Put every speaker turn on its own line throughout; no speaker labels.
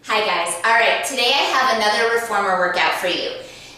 Hi guys. Alright, today I have another reformer workout for you.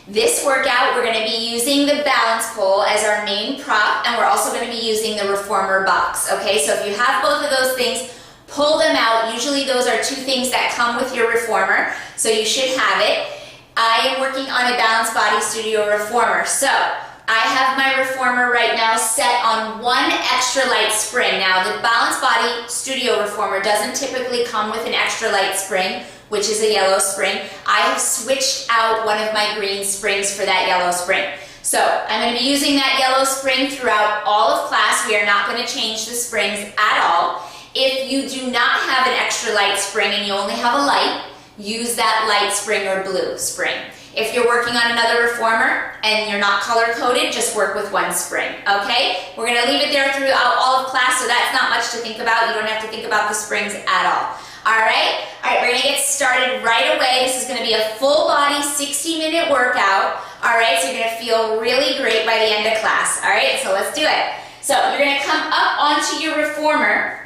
This workout we're going to be using the balance pole as our main prop, and we're also going to be using the reformer box. Okay, so if you have both of those things, pull them out. Usually those are two things that come with your reformer, so you should have it. I am working on a Balance Body Studio reformer, so I have my reformer right now set on one extra light spring. Now the Balance Body Studio reformer doesn't typically come with an extra light spring, which is a yellow spring. I have switched out one of my green springs for that yellow spring. So I'm going to be using that yellow spring throughout all of class. We are not going to change the springs at all. If you do not have an extra light spring and you only have a light, use that light spring or blue spring. If you're working on another reformer and you're not color-coded, just work with one spring, okay? We're going to leave it there throughout all of class, so that's not much to think about. You don't have to think about the springs at all. Alright, we're going to get started right away. This is going to be a full body 60-minute workout. Alright, so you're going to feel really great by the end of class. Alright, so let's do it. So you're going to come up onto your reformer.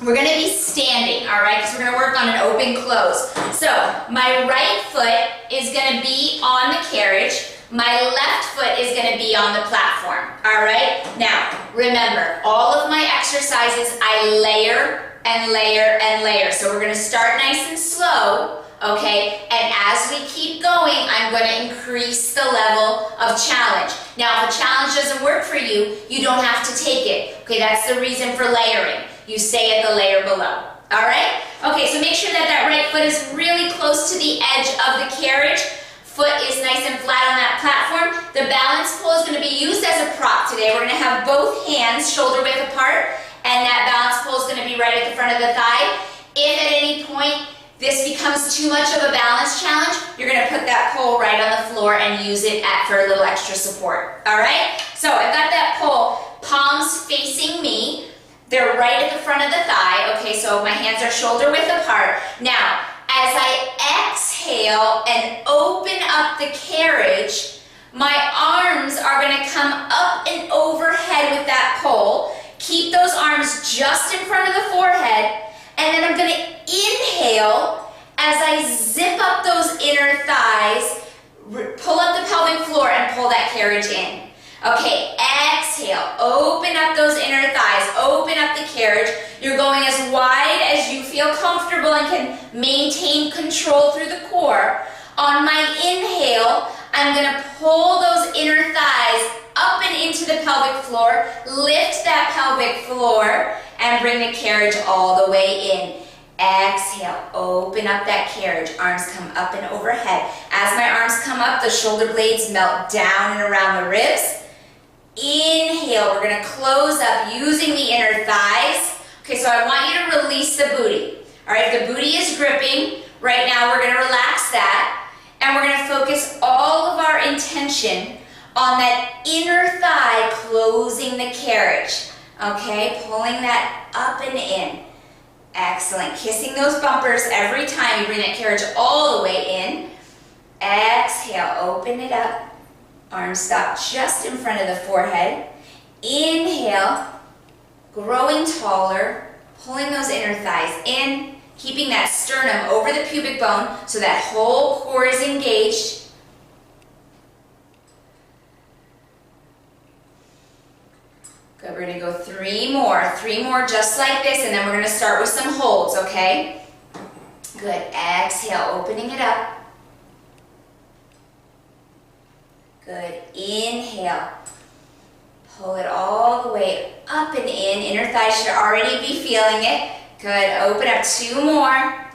We're going to be standing, alright, because we're going to work on an open close. So my right foot is going to be on the carriage. My left foot is going to be on the platform, alright? Now, remember, all of my exercises I layer and layer and layer. So we're going to start nice and slow, okay? And as we keep going, I'm going to increase the level of challenge. Now, if a challenge doesn't work for you, you don't have to take it. Okay, that's the reason for layering. You stay at the layer below. Alright? Okay, so make sure that that right foot is really close to the edge of the carriage. Foot is nice and flat on that platform. The balance pole is going to be used as a prop today. We're going to have both hands shoulder width apart, and that balance pole is going to be right at the front of the thigh. If at any point this becomes too much of a balance challenge, you're going to put that pole right on the floor and use it for a little extra support. Alright? So I've got that pole, palms facing me. They're right at the front of the thigh. Okay, so my hands are shoulder width apart. Now, as I exhale and open up the carriage, my arms are going to come up and overhead with that pole. Keep those arms just in front of the forehead, and then I'm going to inhale as I zip up those inner thighs, pull up the pelvic floor, and pull that carriage in. Okay, exhale, open up those inner thighs, open up the carriage. You're going as wide as you feel comfortable and can maintain control through the core. On my inhale, I'm going to pull those inner thighs up and into the pelvic floor, lift that pelvic floor, and bring the carriage all the way in. Exhale, open up that carriage, arms come up and overhead. As my arms come up, the shoulder blades melt down and around the ribs. Inhale, we're going to close up using the inner thighs. Okay, so I want you to release the booty. Alright, if the booty is gripping, right now we're going to relax that, and we're going to focus all of our intention on that inner thigh closing the carriage. Okay, pulling that up and in. Excellent. Kissing those bumpers every time you bring that carriage all the way in. Exhale, open it up. Arms stop just in front of the forehead. Inhale, growing taller, pulling those inner thighs in, keeping that sternum over the pubic bone so that whole core is engaged. Good, we're going to go three more just like this, and then we're going to start with some holds, okay? Good, exhale, opening it up. Good, inhale, pull it all the way up and in. Inner thighs should already be feeling it. Good, open up two more.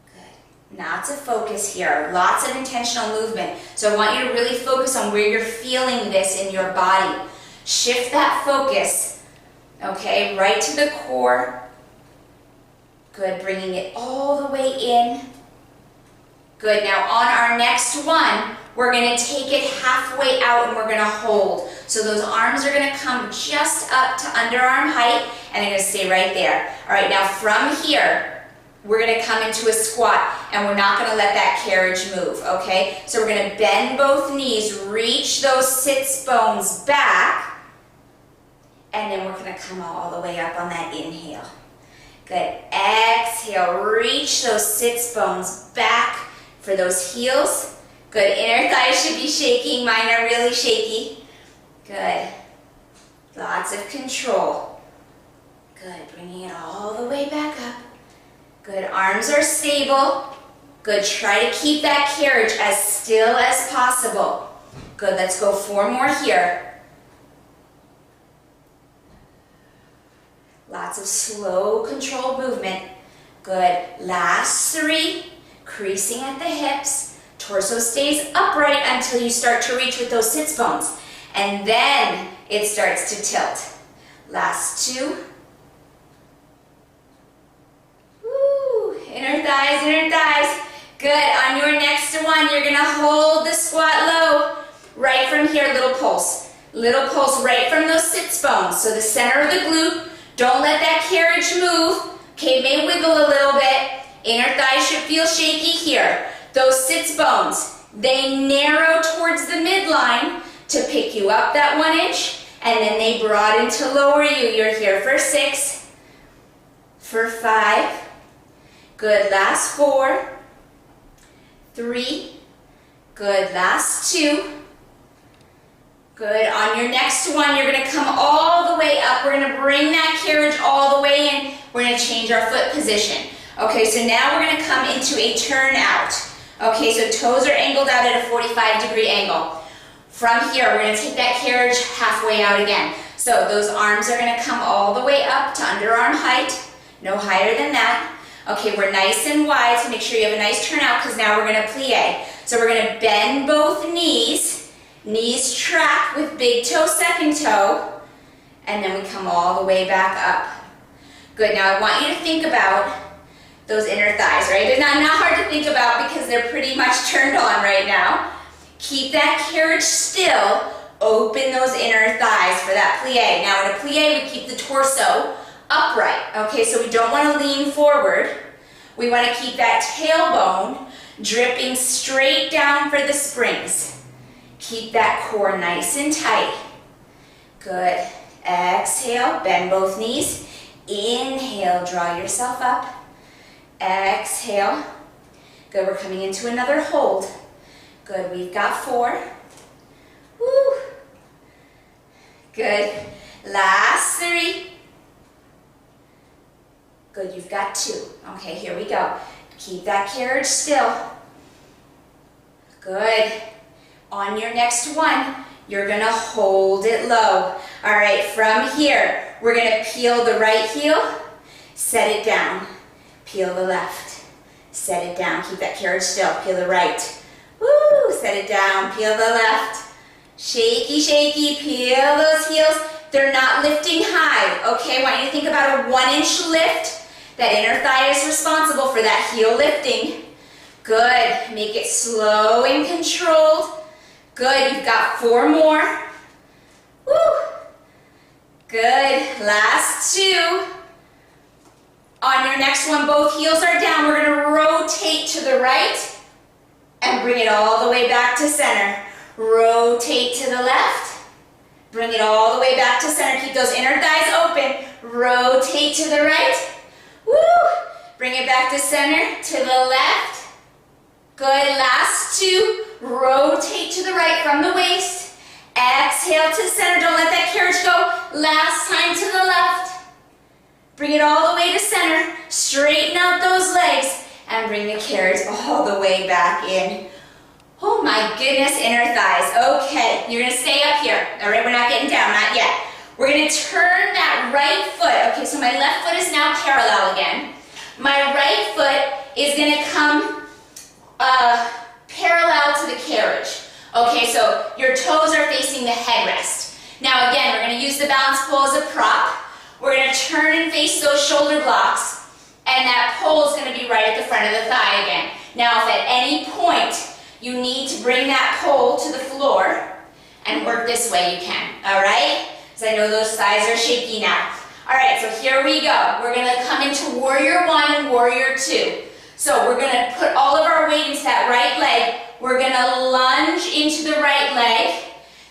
Good, lots of focus here, lots of intentional movement. So I want you to really focus on where you're feeling this in your body. Shift that focus, okay, right to the core. Good, bringing it all the way in. Good, now on our next one, we're going to take it halfway out and we're going to hold. So those arms are going to come just up to underarm height, and they're going to stay right there. All right, now from here, we're going to come into a squat, and we're not going to let that carriage move, okay? So we're going to bend both knees, reach those sits bones back, and then we're going to come all the way up on that inhale. Good. Exhale. exhale, reach those sits bones back for those heels. Good, inner thighs should be shaking. Mine are really shaky. Good. Lots of control. Good, bringing it all the way back up. Good, arms are stable. Good, try to keep that carriage as still as possible. Good, let's go 4 more here. Lots of slow, controlled movement. Good, last 3, creasing at the hips. Torso stays upright until you start to reach with those sits bones. And then it starts to tilt. Last 2. Woo, inner thighs, inner thighs. Good, on your next one, you're gonna hold the squat low. Right from here, little pulse. Little pulse right from those sits bones. So the center of the glute, don't let that carriage move. Okay, it may wiggle a little bit. Inner thighs should feel shaky here. Those sits bones, they narrow towards the midline to pick you up that 1 inch, and then they broaden to lower you. You're here for 6, for 5. Good, last 4, 3. Good, last 2. Good, on your next one, you're gonna come all the way up. We're gonna bring that carriage all the way in. We're gonna change our foot position. Okay, so now we're gonna come into a turn out. Okay, so toes are angled out at a 45-degree angle. From here, we're gonna take that carriage halfway out again. So those arms are gonna come all the way up to underarm height, no higher than that. Okay, we're nice and wide, so make sure you have a nice turnout because now we're gonna plie. So we're gonna bend both knees, knees track with big toe, second toe, and then we come all the way back up. Good, now I want you to think about those inner thighs, right? They're not hard to think about because they're pretty much turned on right now. Keep that carriage still, open those inner thighs for that plie. Now in a plie, we keep the torso upright, okay? So we don't want to lean forward. We want to keep that tailbone dripping straight down for the springs. Keep that core nice and tight. Good. Exhale, bend both knees. Inhale, draw yourself up. Exhale. Good, we're coming into another hold. Good, we've got 4. Woo. Good. Last 3. Good, you've got 2. Okay, here we go. Keep that carriage still. Good. On your next one, you're gonna hold it low. All right, from here, we're gonna peel the right heel, set it down. Peel the left, set it down. Keep that carriage still. Peel the right. Woo, set it down. Peel the left. Shaky, shaky. Peel those heels. They're not lifting high, okay? I want you to think about a 1-inch lift. That inner thigh is responsible for that heel lifting. Good. Make it slow and controlled. Good. You've got 4 more. Woo. Good. Last 2. On your next one, both heels are down. We're going to rotate to the right and bring it all the way back to center. Rotate to the left. Bring it all the way back to center. Keep those inner thighs open. Rotate to the right. Woo! Bring it back to center, to the left. Good, last 2. Rotate to the right from the waist. Exhale to center, don't let that carriage go. Last time to the left. Bring it all the way to center. Straighten out those legs and bring the carriage all the way back in. Oh my goodness, inner thighs. Okay, you're gonna stay up here. All right, we're not getting down, not yet. We're gonna turn that right foot. Okay, so my left foot is now parallel again. My right foot is gonna come parallel to the carriage. Okay, so your toes are facing the headrest. Now again, we're gonna use the balance pole as a prop. We're gonna turn and face those shoulder blocks, and that pole is gonna be right at the front of the thigh again. Now, if at any point you need to bring that pole to the floor and work this way, you can, all right? Because I know those thighs are shaky now. All right, so here we go. We're gonna come into warrior 1 and warrior 2. So we're gonna put all of our weight into that right leg. We're gonna lunge into the right leg.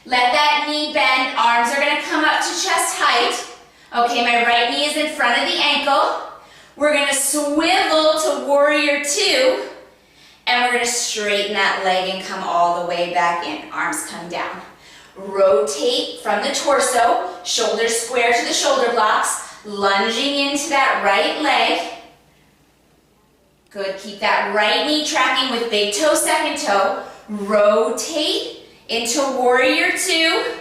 Let that knee bend. Arms are gonna come up to chest height. Okay, my right knee is in front of the ankle. We're gonna swivel to warrior two, and we're gonna straighten that leg and come all the way back in. Arms come down. Rotate from the torso, shoulders square to the shoulder blocks, lunging into that right leg. Good, keep that right knee tracking with big toe, second toe. Rotate into warrior two,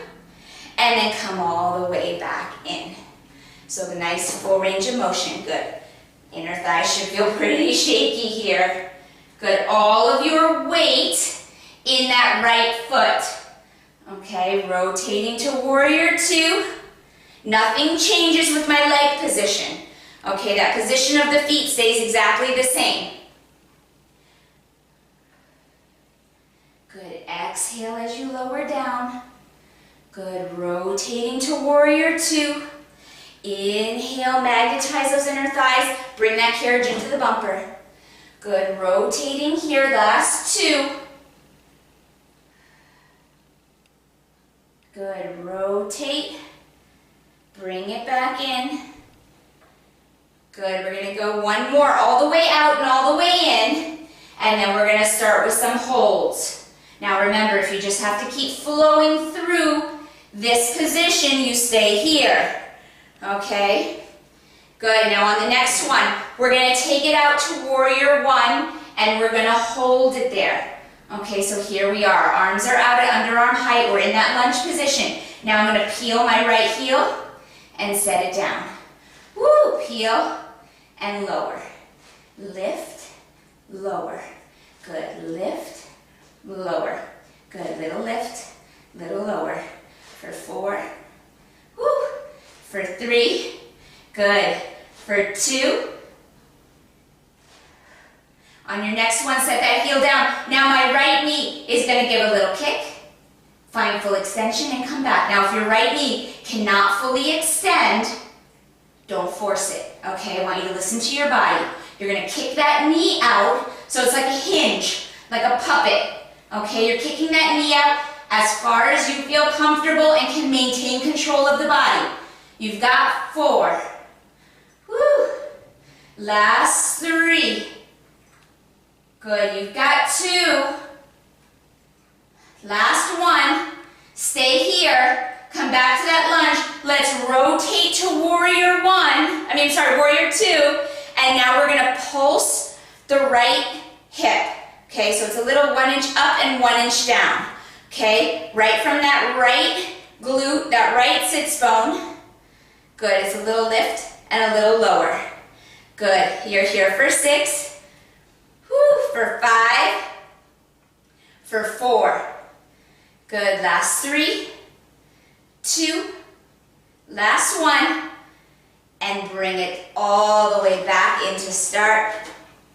and then come all the way back in. So the nice full range of motion, good. Inner thigh should feel pretty shaky here. Good, all of your weight in that right foot. Okay, rotating to warrior two. Nothing changes with my leg position. Okay, that position of the feet stays exactly the same. Good, exhale as you lower down. Good, rotating to warrior two. Inhale, magnetize those inner thighs. Bring that carriage into the bumper. Good, rotating here, last two. Good, rotate. Bring it back in. Good, we're gonna go one more all the way out and all the way in. And then we're gonna start with some holds. Now remember, if you just have to keep flowing through this position, you stay here. Okay? Good, now on the next one, we're gonna take it out to warrior one, and we're gonna hold it there. Okay, so here we are. Arms are out at underarm height. We're in that lunge position. Now I'm gonna peel my right heel and set it down. Woo, peel and lower. Lift, lower. Good, lift, lower. Good, little lift, little lower. For four, woo. For three, good. For two. On your next one, set that heel down. Now my right knee is gonna give a little kick. Find full extension and come back. Now if your right knee cannot fully extend, don't force it, okay? I want you to listen to your body. You're gonna kick that knee out, so it's like a hinge, like a puppet, okay? You're kicking that knee out as far as you feel comfortable and can maintain control of the body. You've got four. Woo. Last three. Good, you've got two. Last one. Stay here. Come back to that lunge. Let's rotate to warrior warrior two. And now we're gonna pulse the right hip. Okay, so it's a little 1 inch up and 1 inch down. Okay, right from that right glute, that right sits bone. Good, it's a little lift and a little lower. Good, you're here for 6, whew, for 5, for 4. Good, last 3, 2, last 1, and bring it all the way back into start.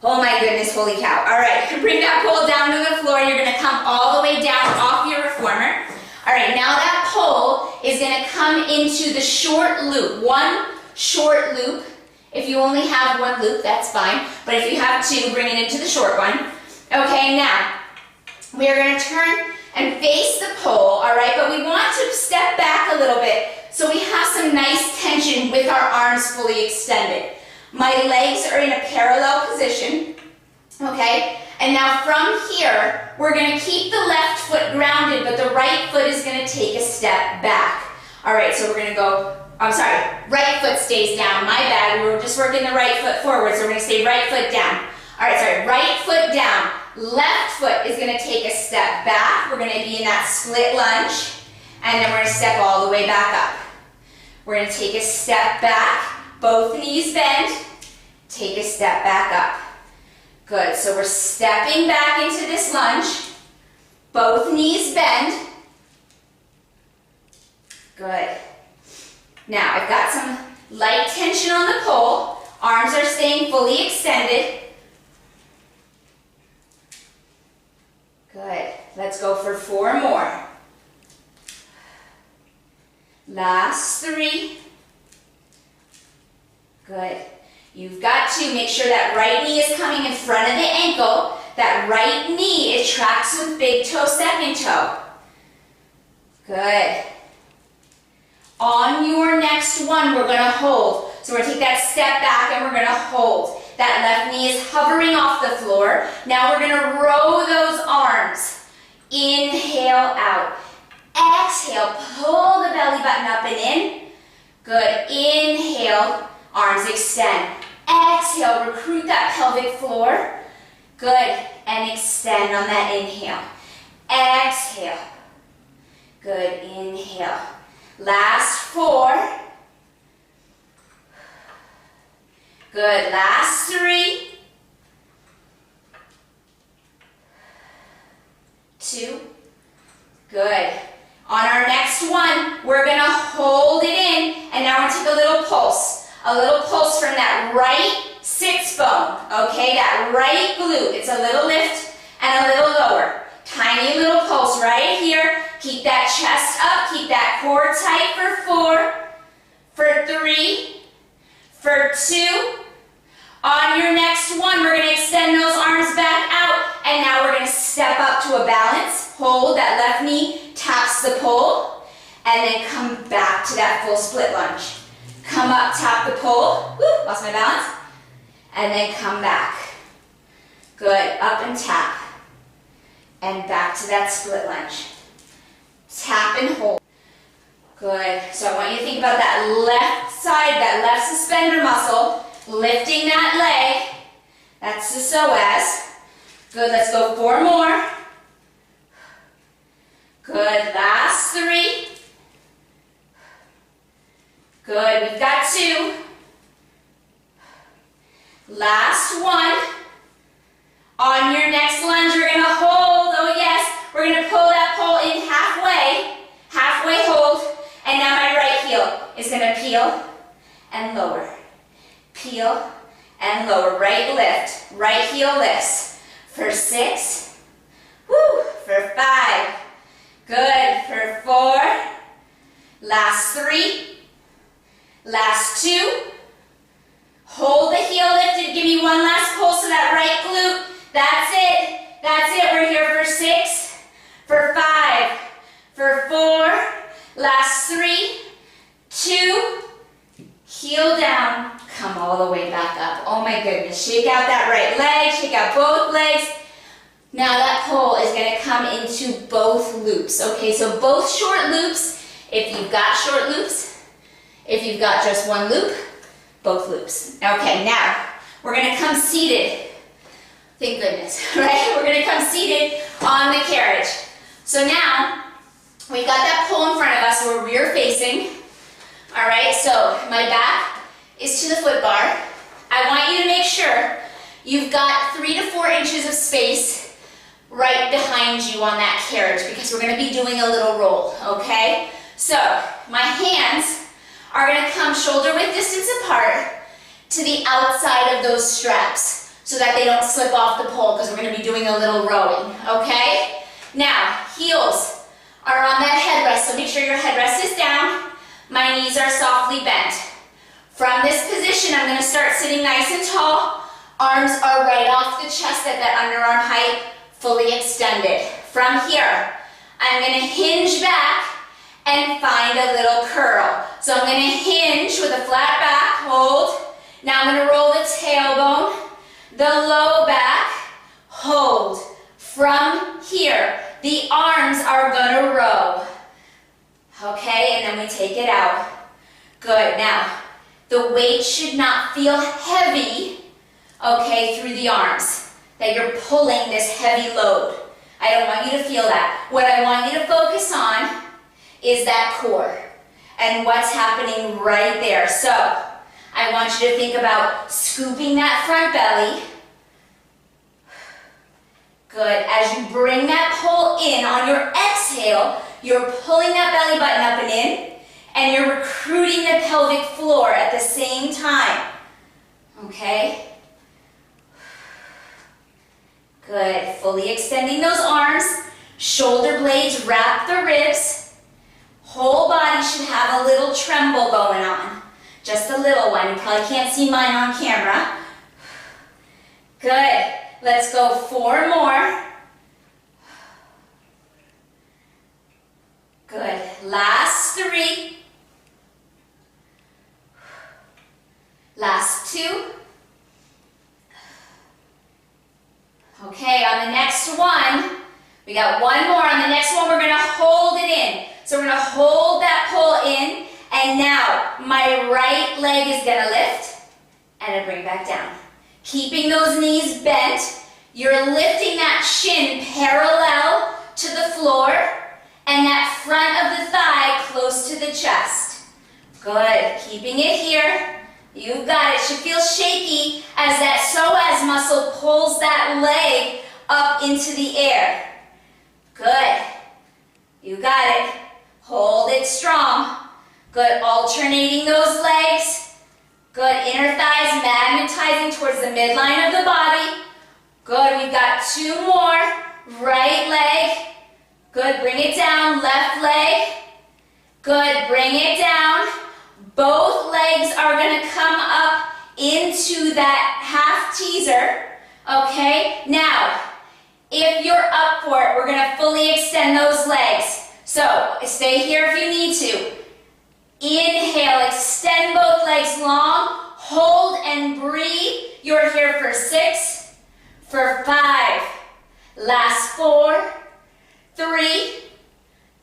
Oh my goodness, holy cow. All right, bring that pole down to the floor. You're gonna come all the way down off your reformer. All right, now that pole is gonna come into the short loop. One short loop. If you only have one loop, that's fine. But if you have two, bring it into the short one. Okay, now, we're gonna turn and face the pole, all right? But we want to step back a little bit so we have some nice tension with our arms fully extended. My legs are in a parallel position, okay? And now from here, we're gonna keep the left foot grounded, but the right foot is gonna take a step back. All right, so we're gonna go, right foot stays down, my bad. We were just working the right foot forward, so we're gonna stay right foot down. All right, right foot down. Left foot is gonna take a step back. We're gonna be in that split lunge, and then we're gonna step all the way back up. We're gonna take a step back, both knees bend, take a step back up. Good, so we're stepping back into this lunge, both knees bend. Good. Now I've got some light tension on the pole, arms are staying fully extended. Good, let's go for 4 more. Last 3. Good. You've got to make sure that right knee is coming in front of the ankle. That right knee, it tracks with big toe, second toe. Good. On your next one, we're gonna hold. So we're gonna take that step back and we're gonna hold. That left knee is hovering off the floor. Now we're gonna row those arms. Inhale out. Exhale, pull the belly button up and in. Good, inhale, arms extend. Exhale, recruit that pelvic floor. Good, and extend on that inhale. Exhale. Good, inhale. Last 4. Good, last 3. 2. Good. On our next one, we're gonna hold it in, and now we're gonna take a little pulse. A little pulse from that right sits bone, okay? That right glute. It's a little lift and a little lower. Tiny little pulse right here. Keep that chest up, keep that core tight for 4, for 3, for 2. On your next one, we're gonna extend those arms back out, and now we're gonna step up to a balance. Hold, that left knee taps the pole, and then come back to that full split lunge. Come up, tap the pole, woo, lost my balance, and then come back. Good, up and tap, and back to that split lunge. Tap and hold. Good, so I want you to think about that left side, that left suspender muscle, lifting that leg. That's the psoas. Good, let's go 4 more. Good, last 3. Good, we've got 2. Last 1. On your next lunge, we're gonna hold, oh yes, we're gonna pull that pole in halfway hold, and now my right heel is gonna peel and lower. Peel and lower, right lift, right heel lifts. For 6, woo, for 5, good, for 4, last 3, last 2, hold the heel lifted, give me one last pulse to that right glute, that's it, we're here for 6, for 5, for 4, last 3, 2, heel down, come all the way back up. Oh my goodness, shake out that right leg, shake out both legs. Now that pole is gonna come into both loops, okay? So both short loops, if you've got short loops, if you've got just one loop, both loops. Okay, now we're gonna come seated. Thank goodness, right? We're gonna come seated on the carriage. So now, we've got that pole in front of us, we're rear facing. All right, so my back is to the foot bar. I want you to make sure you've got 3 to 4 inches of space right behind you on that carriage because we're gonna be doing a little roll, okay? So my hands are gonna come shoulder width distance apart to the outside of those straps so that they don't slip off the pole because we're gonna be doing a little rowing, okay? Now, heels are on that headrest, so make sure your headrest is down. My knees are softly bent. From this position, I'm gonna start sitting nice and tall. Arms are right off the chest at that underarm height, fully extended. From here, I'm gonna hinge back and find a little curl. So I'm gonna hinge with a flat back, hold. Now I'm gonna roll the tailbone, the low back, hold. From here, the arms are gonna row. Okay, and then we take it out. Good, now, the weight should not feel heavy, okay, through the arms, that you're pulling this heavy load. I don't want you to feel that. What I want you to focus on is that core and what's happening right there. So, I want you to think about scooping that front belly. Good, as you bring that pull in on your exhale, you're pulling that belly button up and in, and you're recruiting the pelvic floor at the same time. Okay? Good, fully extending those arms, shoulder blades wrap the ribs, whole body should have a little tremble going on. Just a little one, you probably can't see mine on camera. Good, let's go 4 more. Good. Last 3. Last 2. Okay, on the next one, we got 1 more. On the next one, we're gonna hold it in. So we're gonna hold that pole in, and now my right leg is gonna lift, and I bring back down. Keeping those knees bent, you're lifting that shin parallel to the floor, and that front of the thigh close to the chest. Good, keeping it here. You've got it. Should feel shaky as that psoas muscle pulls that leg up into the air. Good. You got it. Hold it strong. Good. Alternating those legs. Good. Inner thighs magnetizing towards the midline of the body. Good. We've got 2 more. Right leg. Good. Bring it down. Left leg. Good. Bring it down. Both legs are going to come up into that half teaser, okay? Now, if you're up for it, we're going to fully extend those legs. So, stay here if you need to. Inhale, extend both legs long, hold and breathe. You're here for 6, for 5, last 4, 3,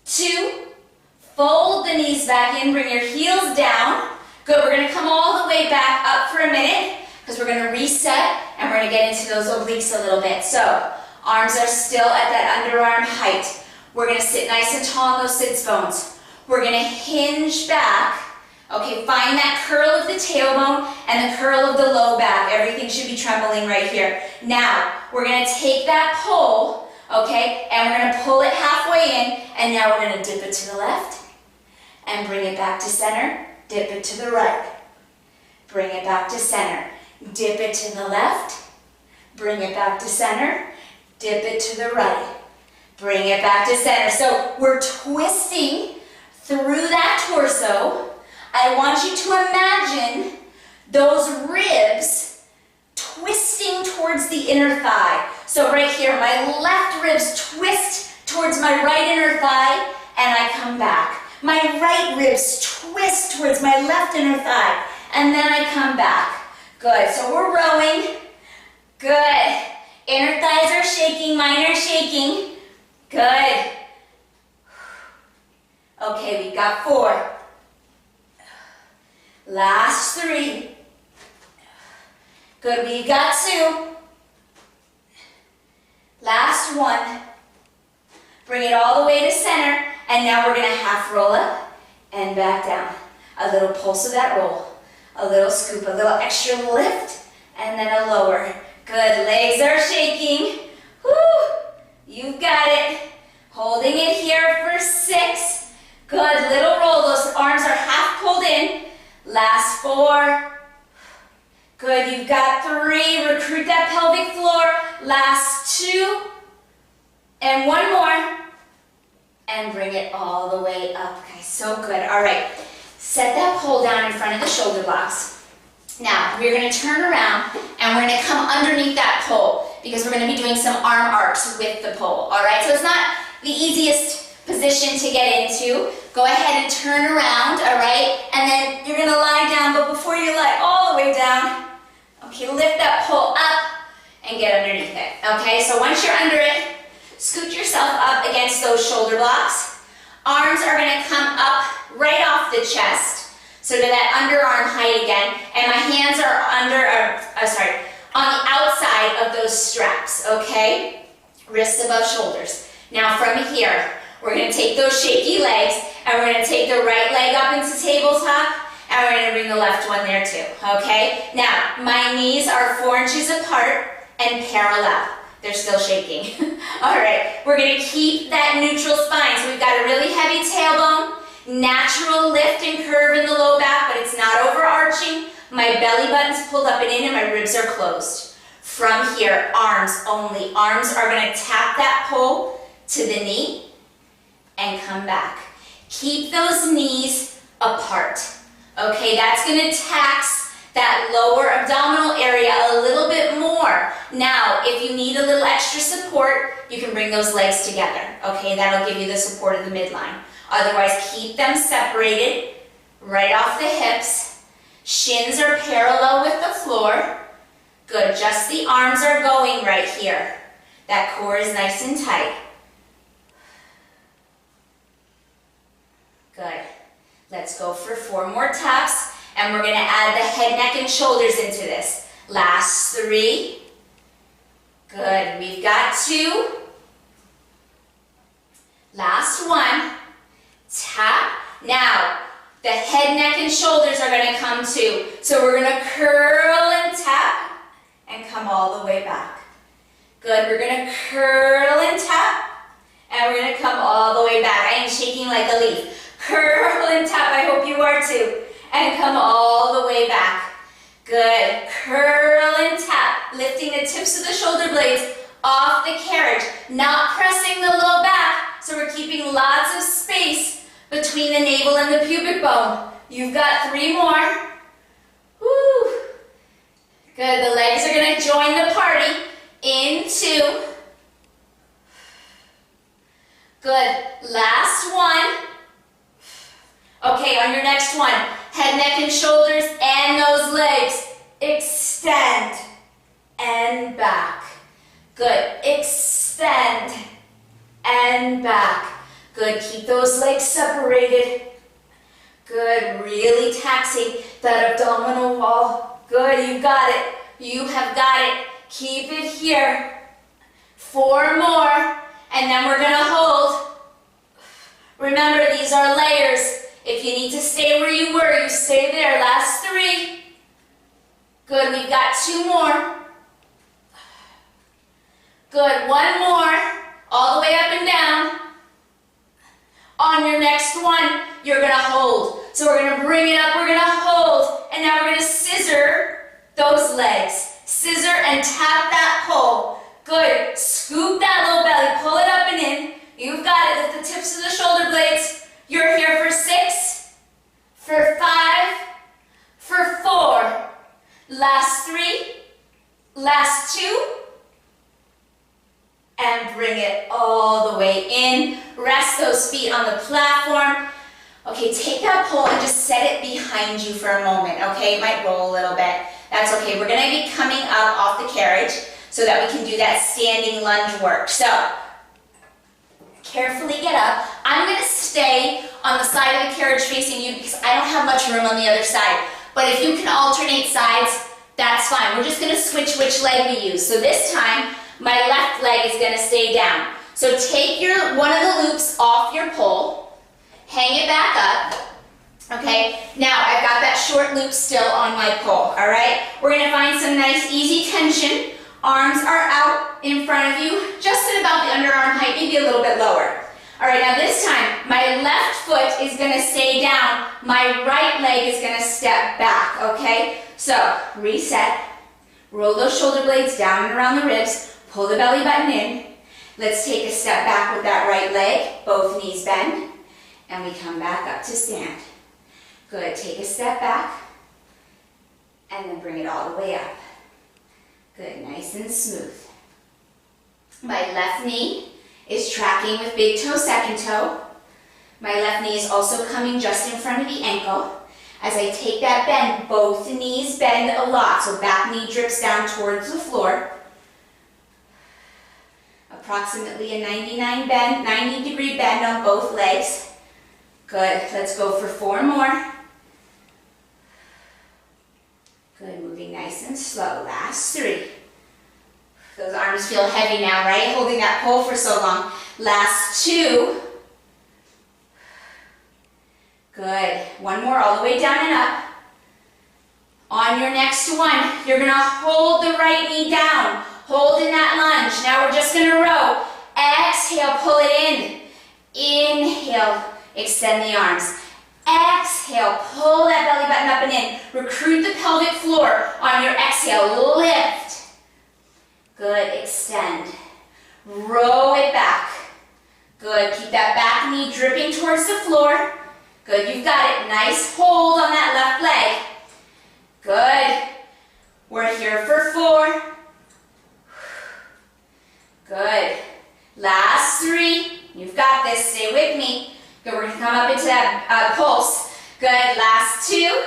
2, fold the knees back in, bring your heels down. Good, we're gonna come all the way back up for a minute because we're gonna reset and we're gonna get into those obliques a little bit. So, arms are still at that underarm height. We're gonna sit nice and tall on those sits bones. We're gonna hinge back. Okay, find that curl of the tailbone and the curl of the low back. Everything should be trembling right here. Now, we're gonna take that pull, okay, and we're gonna pull it halfway in, and now we're gonna dip it to the left and bring it back to center, dip it to the right. Bring it back to center, dip it to the left, bring it back to center, dip it to the right. Bring it back to center. So we're twisting through that torso. I want you to imagine those ribs twisting towards the inner thigh. So right here, my left ribs twist towards my right inner thigh, and I come back. My right ribs twist towards my left inner thigh, and then I come back. Good, so we're rowing. Good. Inner thighs are shaking, mine are shaking. Good. Okay, we've got 4. Last 3. Good, we've got 2. Last 1. Bring it all the way to center, and now we're going to half roll up and back down. A little pulse of that roll, a little scoop, a little extra lift, and then a lower. Good, legs are shaking. Woo! You've got it. Holding it here for 6. Good, little roll. Those arms are half pulled in. Last 4. Good, you've got 3. Recruit that pelvic floor. Last 2. And 1 more. And bring it all the way up. Okay, so good. All right, set that pole down in front of the shoulder blocks. Now, we're going to turn around and we're going to come underneath that pole because we're going to be doing some arm arcs with the pole. All right, so it's not the easiest position to get into. Go ahead and turn around, all right? And then you're going to lie down, but before you lie all the way down, okay, lift that pole up and get underneath it. Okay, so once you're under it, scoot yourself up against those shoulder blocks. Arms are going to come up right off the chest, so to that underarm height again, and my hands are on the outside of those straps, okay? Wrists above shoulders. Now from here, we're going to take those shaky legs, and we're going to take the right leg up into tabletop, and we're going to bring the left one there too, okay? Now, my knees are 4 inches apart and parallel. They're still shaking. All right, we're gonna keep that neutral spine. So we've got a really heavy tailbone, natural lift and curve in the low back, but it's not overarching. My belly button's pulled up and in and my ribs are closed. From here, arms only. Arms are gonna tap that pole to the knee and come back. Keep those knees apart. Okay, that's gonna tax that lower abdominal area a little bit more. Now, if you need a little extra support, you can bring those legs together. Okay, that'll give you the support of the midline. Otherwise, keep them separated right off the hips. Shins are parallel with the floor. Good, just the arms are going right here. That core is nice and tight. Good. Let's go for 4 more taps, and we're gonna add the head, neck, and shoulders into this. Last 3. Good, we've got 2. Last 1. Tap. Now, the head, neck, and shoulders are gonna come too. So we're gonna curl and tap and come all the way back. Good, we're gonna curl and tap and we're gonna come all the way back. I am shaking like a leaf. Curl and tap, I hope you are too. And come all the way back. Good, curl and tap, lifting the tips of the shoulder blades off the carriage, not pressing the low back, so we're keeping lots of space between the navel and the pubic bone. You've got 3 more. Woo. Good, the legs are gonna join the party. In 2. Good, last 1. Okay, on your next one, head, neck, and shoulders, and those legs. Extend and back. Good, extend and back. Good, keep those legs separated. Good, really taxing that abdominal wall. Good, you got it. You have got it. Keep it here. 4 more, and then we're gonna hold. Remember, these are layers. If you need to stay where you were, you stay there. Last 3. Good, we've got 2 more. Good, 1 more. All the way up and down. On your next one, you're gonna hold. So we're gonna bring it up, we're gonna hold, and now we're gonna scissor those legs. Scissor and tap that pull. Good, scoop that low belly, pull it up and in. You've got it, lift the tips of the shoulder blades. You're here for 6, for 5, for 4. Last 3, last 2, and bring it all the way in. Rest those feet on the platform. Okay, take that pole and just set it behind you for a moment, okay? It might roll a little bit. That's okay. We're gonna be coming up off the carriage so that we can do that standing lunge work. So, carefully get up. I'm gonna stay on the side of the carriage facing you because I don't have much room on the other side. But if you can alternate sides, that's fine. We're just gonna switch which leg we use. So this time, my left leg is gonna stay down. So take one of the loops off your pole, hang it back up. Okay, now I've got that short loop still on my pole, all right? We're gonna find some nice easy tension. Arms are out in front of you, just at about the underarm height, maybe a little bit lower. All right, now this time, my left foot is gonna stay down, my right leg is gonna step back, okay? So, reset, roll those shoulder blades down and around the ribs, pull the belly button in. Let's take a step back with that right leg, both knees bend, and we come back up to stand. Good, take a step back, and then bring it all the way up. Good, nice and smooth. My left knee is tracking with big toe, second toe. My left knee is also coming just in front of the ankle. As I take that bend, both knees bend a lot, so back knee drips down towards the floor. Approximately a 90-degree bend on both legs. Good, let's go for 4 more. Good, moving nice and slow. Last 3. Those arms feel heavy now, right? Holding that pole for so long. Last 2. Good. 1 more all the way down and up. On your next one, you're gonna hold the right knee down. Hold in that lunge. Now we're just gonna row. Exhale, pull it in. Inhale, extend the arms. Exhale, pull that belly button up and in. Recruit the pelvic floor on your exhale. Lift. Good, extend. Row it back. Good, keep that back knee dripping towards the floor. Good, you've got it. Nice hold on that left leg. Good. We're here for 4. Good. Last 3. You've got this. Stay with me. Good, we're going to come up into that pulse. Good, last 2.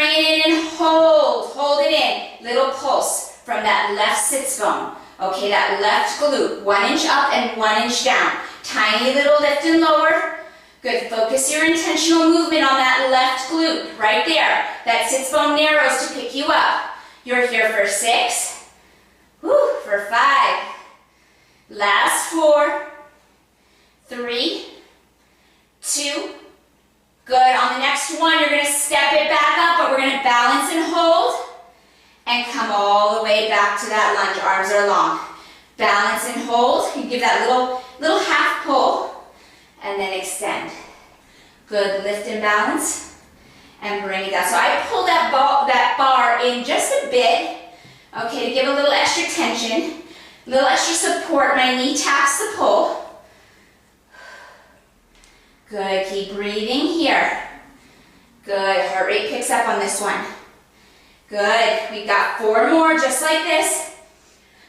bring it in and hold it in. Little pulse from that left sits bone. Okay, that left glute, 1 inch up and 1 inch down. Tiny little lift and lower. Good, focus your intentional movement on that left glute, right there. That sits bone narrows to pick you up. You're here for 6, woo, for 5, last 4, 3, 2, good. On the next one, you're gonna step it back up, but we're gonna balance and hold and come all the way back to that lunge. Arms are long. Balance and hold. You give that little half pull and then extend. Good, lift and balance and bring it down. So I pull that bar in just a bit, okay, to give a little extra tension, a little extra support. My knee taps the pole. Good, keep breathing here. Good, heart rate picks up on this one. Good, we've got 4 more just like this.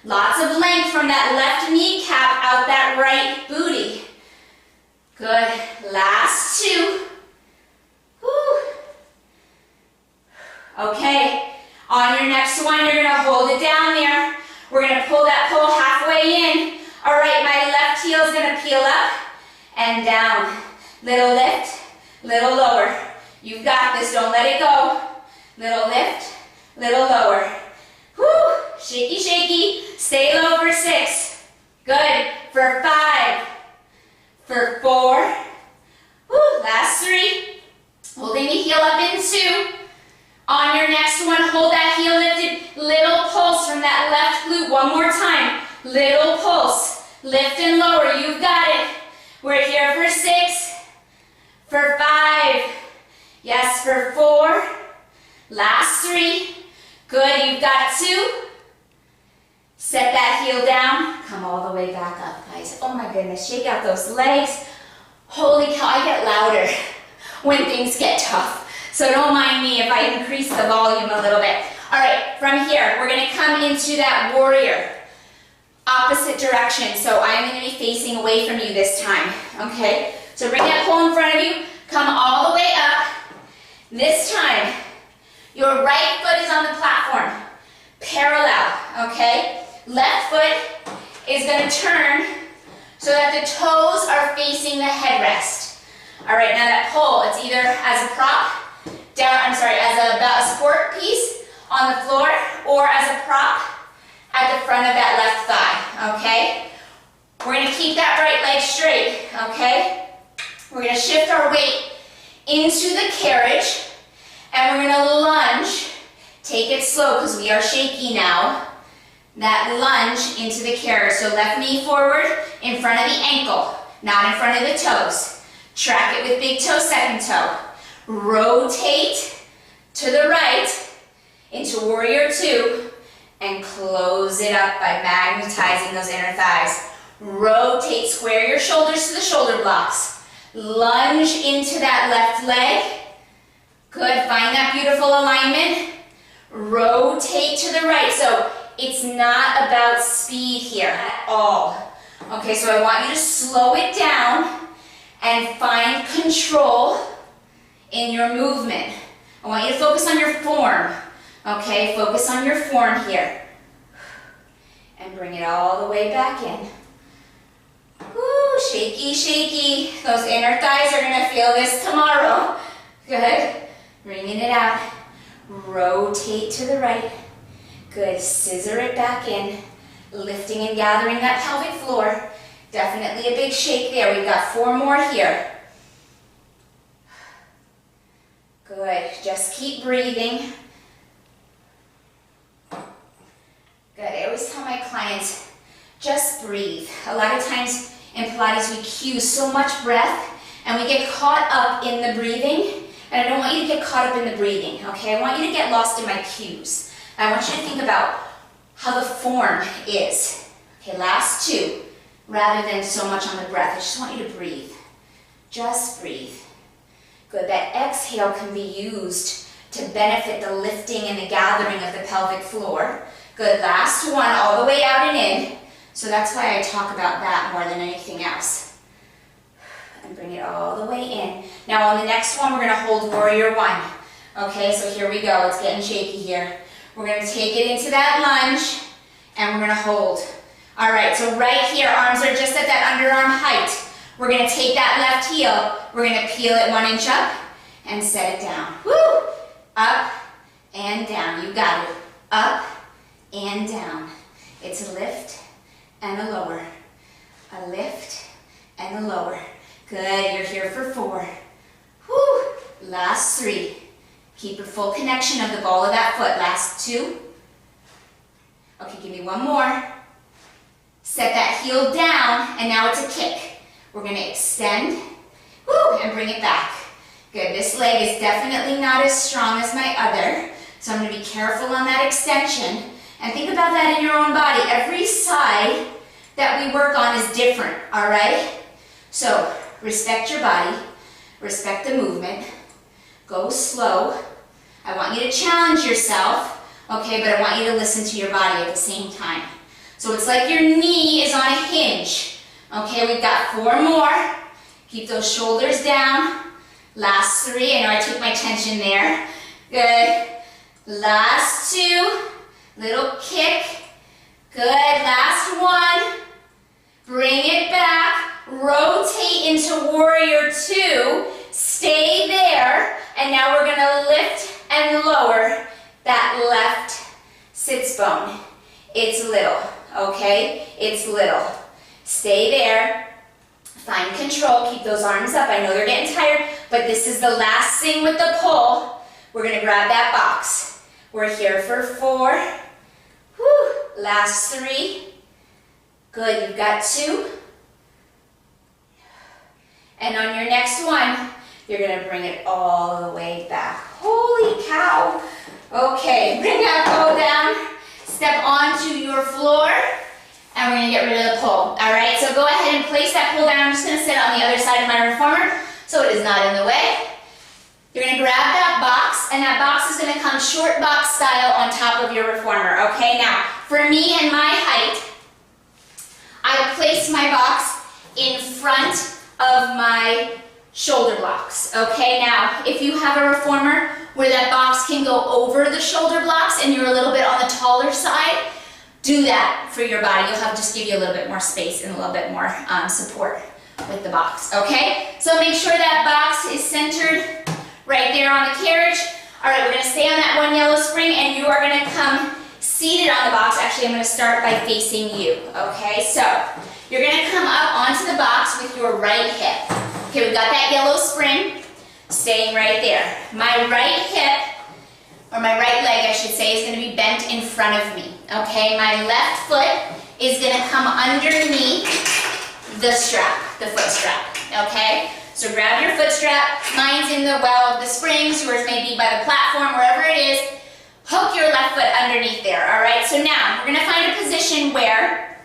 Lots of length from that left kneecap out that right booty. Good, last 2. Woo. Okay, on your next one, you're gonna hold it down there. We're gonna pull that pole halfway in. All right, my left heel is gonna peel up and down. Little lift, little lower. You've got this, don't let it go. Little lift, little lower. Woo, shaky, shaky. Stay low for 6. Good, for 5, for 4. Woo, last 3. Holding the heel up in 2. On your next one, hold that heel lifted. Little pulse from that left glute. One more time. Little pulse. Lift and lower. You've got it. We're here for 6. For 5. Yes, for 4. Last 3. Good, you've got 2. Set that heel down. Come all the way back up, guys. Oh my goodness, shake out those legs. Holy cow, I get louder when things get tough. So don't mind me if I increase the volume a little bit. All right, from here, we're gonna come into that warrior. Opposite direction, so I'm gonna be facing away from you this time, okay? So bring that pole in front of you, come all the way up. This time, your right foot is on the platform, parallel, okay? Left foot is gonna turn so that the toes are facing the headrest. All right, now that pole, it's either as a prop, as a support piece on the floor, or as a prop at the front of that left thigh, okay? We're gonna keep that right leg straight, okay? We're gonna shift our weight into the carriage, and we're gonna lunge. Take it slow, because we are shaky now. That lunge into the carriage. So left knee forward in front of the ankle, not in front of the toes. Track it with big toe, second toe. Rotate to the right into warrior 2 and close it up by magnetizing those inner thighs. Rotate, square your shoulders to the shoulder blocks. Lunge into that left leg. Good, find that beautiful alignment. Rotate to the right. So it's not about speed here at all. Okay, so I want you to slow it down and find control in your movement. I want you to focus on your form. Okay, focus on your form here. And bring it all the way back in. Woo, shaky, shaky. Those inner thighs are gonna feel this tomorrow. Good, bringing it out. Rotate to the right. Good, scissor it back in. Lifting and gathering that pelvic floor. Definitely a big shake there. We've got 4 more here. Good, just keep breathing. Good, I always tell my clients, just breathe. A lot of times in Pilates we cue so much breath and we get caught up in the breathing, and I don't want you to get caught up in the breathing, okay? I want you to get lost in my cues. I want you to think about how the form is. Okay, last 2, rather than so much on the breath. I just want you to breathe. Just breathe. Good, that exhale can be used to benefit the lifting and the gathering of the pelvic floor. Good, last one, all the way out and in. So that's why I talk about that more than anything else. And bring it all the way in. Now on the next one, we're gonna hold warrior 1. Okay, so here we go. It's getting shaky here. We're going to take it into that lunge, and we're going to hold. All right, so right here, arms are just at that underarm height. We're going to take that left heel. We're going to peel it 1 inch up and set it down. Woo! Up and down. You got it. Up and down. It's a lift and a lower. A lift and a lower. Good. You're here for 4. Woo! Last 3. Keep a full connection of the ball of that foot. Last 2. Okay, give me 1 more. Set that heel down, and now it's a kick. We're going to extend, woo, and bring it back. Good. This leg is definitely not as strong as my other, so I'm going to be careful on that extension. And think about that in your own body. Every side that we work on is different, all right? So respect your body, respect the movement, go slow. I want you to challenge yourself, okay, but I want you to listen to your body at the same time. So it's like your knee is on a hinge. Okay, we've got 4 more. Keep those shoulders down. Last 3, I know I took my tension there. Good. Last 2, little kick. Good, last 1. Bring it back. Rotate into warrior 2. Stay there. And now we're gonna lift and lower that left sits bone. It's little, okay? It's little. Stay there. Find control. Keep those arms up. I know they're getting tired, but this is the last thing with the pull. We're going to grab that box. We're here for 4. Whew. Last 3. Good. You've got 2. And on your next one, you're going to bring it all the way back. Holy cow. Okay. Bring that ball down. Step onto your floor, and we're going to get rid of the pull. All right, so go ahead and place that pull down. I'm just going to sit on the other side of my reformer so it is not in the way. You're going to grab that box, and that box is going to come short box style on top of your reformer. Okay, now, for me and my height, I place my box in front of my shoulder blocks. Okay, now, if you have a reformer where that box can go over the shoulder blocks and you're a little bit on the taller side, do that for your body. You'll have just give you a little bit more space and a little bit more support with the box, okay? So make sure that box is centered right there on the carriage. All right, we're gonna stay on that 1 yellow spring, and you are gonna come seated on the box. Actually, I'm gonna start by facing you, okay? So you're gonna come up onto the box with your right hip. Okay, we've got that yellow spring staying right there. My right hip, or my right leg, I should say, is going to be bent in front of me. Okay, my left foot is going to come underneath the strap, the foot strap. Okay, so grab your foot strap. Mine's in the well of the springs. Yours may be by the platform, wherever it is. Hook your left foot underneath there. All right, so now we're going to find a position where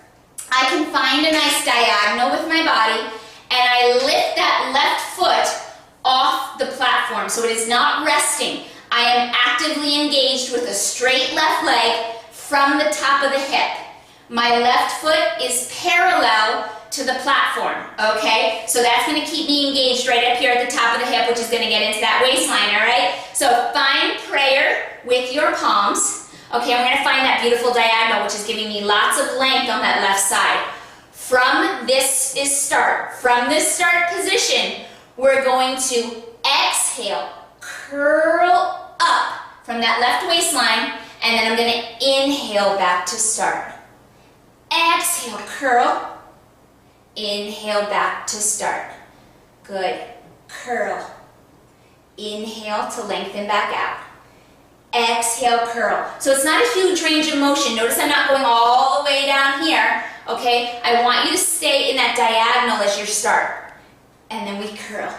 I can find a nice diagonal with my body, and I lift that left foot off the platform, so it is not resting. I am actively engaged with a straight left leg from the top of the hip. My left foot is parallel to the platform, okay? So that's going to keep me engaged right up here at the top of the hip, which is going to get into that waistline, all right? So find prayer with your palms. Okay, I'm going to find that beautiful diagonal, which is giving me lots of length on that left side. From this start position, we're going to exhale, curl up from that left waistline, and then I'm going to inhale back to start. Exhale, curl, inhale back to start. Good. Curl. Inhale to lengthen back out. Exhale, curl. So it's not a huge range of motion. Notice I'm not going all the way down here, okay? I want you to stay in that diagonal as your start. And then we curl.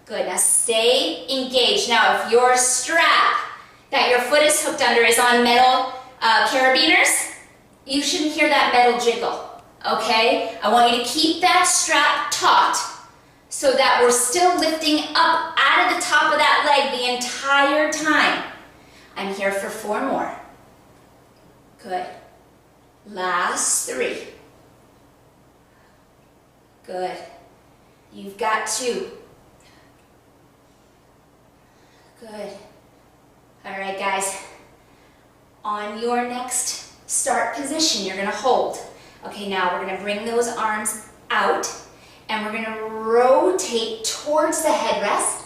Good, now stay engaged. Now if your strap that your foot is hooked under is on metal carabiners, you shouldn't hear that metal jiggle, okay? I want you to keep that strap taut so that we're still lifting up out of the top of that leg the entire time. I'm here for 4 more. Good. Last 3. Good. You've got 2. Good. All right, guys. On your next start position, you're gonna hold. Okay, now we're gonna bring those arms out and we're gonna rotate towards the headrest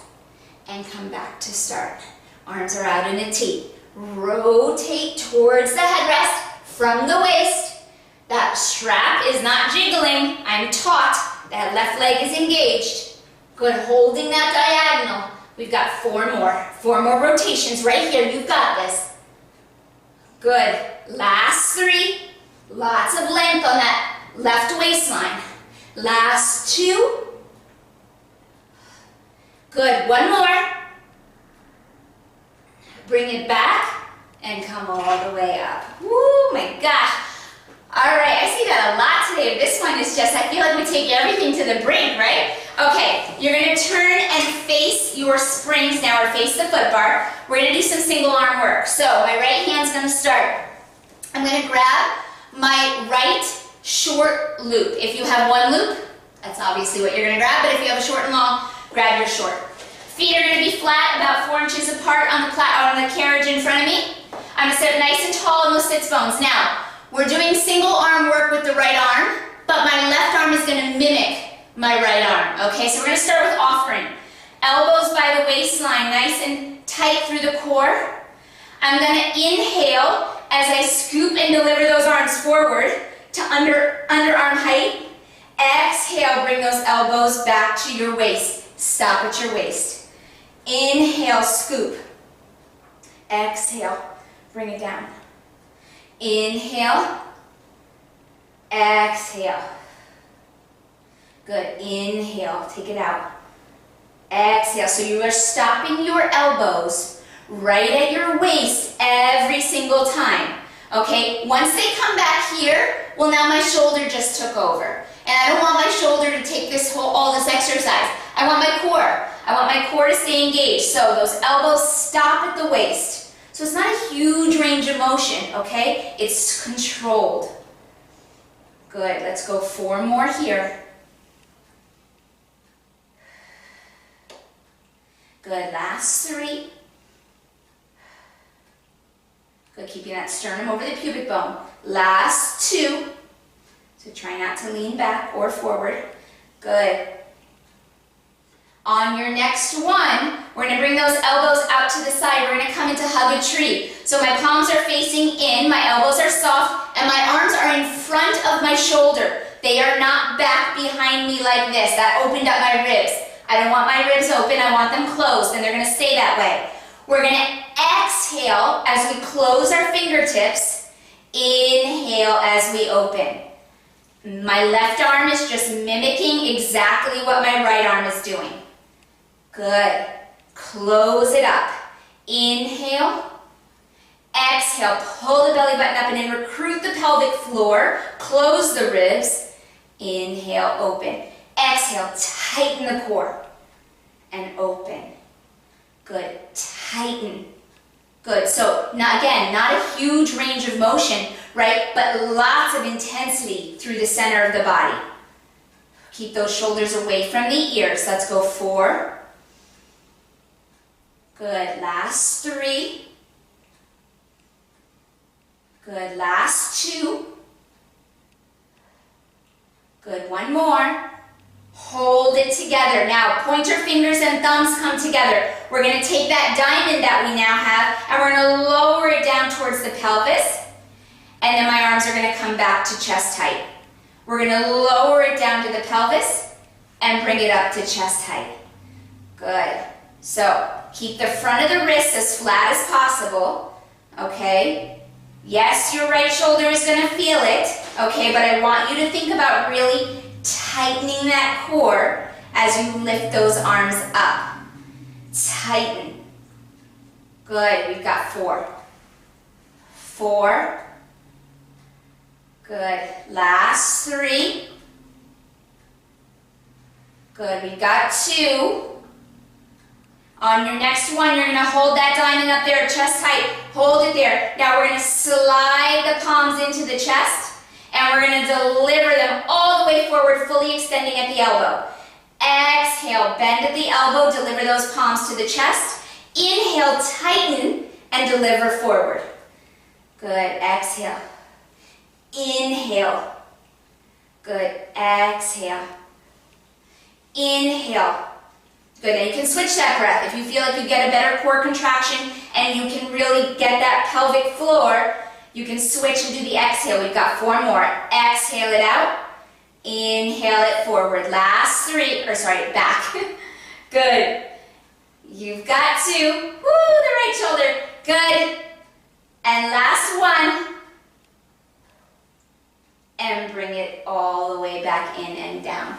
and come back to start. Arms are out in a T. Rotate towards the headrest from the waist. That strap is not jiggling. I'm taut. That left leg is engaged. Good, holding that diagonal. We've got 4 more. 4 more rotations right here. You've got this. Good. Last 3. Lots of length on that left waistline. Last 2. Good. 1 more. Bring it back and come all the way up. Woo, my gosh. All right, I see that a lot today. This one is just, I feel like we take everything to the brink, right? Okay, you're gonna turn and face your springs now, or face the foot bar. We're gonna do some single arm work. So my right hand's gonna start. I'm gonna grab my right short loop. If you have one loop, that's obviously what you're gonna grab, but if you have a short and long, grab your short. Feet are gonna be flat, about 4 inches apart on the carriage in front of me. I'm gonna sit nice and tall in those sits bones. Now, we're doing single arm work with the right arm, but my left arm is gonna mimic my right arm. Okay, so we're gonna start with offering. Elbows by the waistline, nice and tight through the core. I'm gonna inhale as I scoop and deliver those arms forward to underarm height. Exhale, bring those elbows back to your waist. Stop at your waist. Inhale, scoop. Exhale, bring it down. Inhale. Exhale. Good. Inhale, take it out. Exhale. So you are stopping your elbows right at your waist every single time. Okay, once they come back here, well, now my shoulder just took over. And I don't want my shoulder to take all this exercise. I want my core. I want my core to stay engaged. So those elbows stop at the waist. So it's not a huge range of motion, okay? It's controlled. Good, let's go 4 more here. Good, last 3. Good, keeping that sternum over the pubic bone. Last 2. So try not to lean back or forward. Good. On your next one, we're going to bring those elbows out to the side. We're going to come into hug a tree. So my palms are facing in, my elbows are soft, and my arms are in front of my shoulder. They are not back behind me like this. That opened up my ribs. I don't want my ribs open, I want them closed, and they're going to stay that way. We're going to exhale as we close our fingertips. Inhale as we open. My left arm is just mimicking exactly what my right arm is doing. Good. Close it up. Inhale. Exhale. Pull the belly button up and then recruit the pelvic floor. Close the ribs. Inhale, open. Exhale, tighten the core. And open. Good. Tighten. Good. So, not a huge range of motion, right? But lots of intensity through the center of the body. Keep those shoulders away from the ears. Let's go 4. Good. Last 3. Good. Last 2. Good. 1 more. Hold it together. Now, pointer fingers and thumbs come together. We're going to take that diamond that we now have and we're going to lower it down towards the pelvis. And then my arms are going to come back to chest height. We're going to lower it down to the pelvis and bring it up to chest height. Good. So, keep the front of the wrist as flat as possible. Okay? Yes, your right shoulder is going to feel it. Okay, but I want you to think about really tightening that core as you lift those arms up. Tighten. Good. We've got 4. 4. Good. Last 3. Good. We've got 2. On your next one, you're going to hold that diamond up there at chest height. Hold it there. Now we're going to slide the palms into the chest. And we're going to deliver them all the way forward, fully extending at the elbow. Exhale, bend at the elbow, deliver those palms to the chest. Inhale, tighten, and deliver forward. Good, exhale. Inhale. Good, exhale. Inhale. Good, and you can switch that breath. If you feel like you get a better core contraction and you can really get that pelvic floor, you can switch and do the exhale. We've got 4 more. Exhale it out. Inhale it forward. Last 3, back. Good. You've got 2. Woo, the right shoulder. Good. And last 1. And bring it all the way back in and down.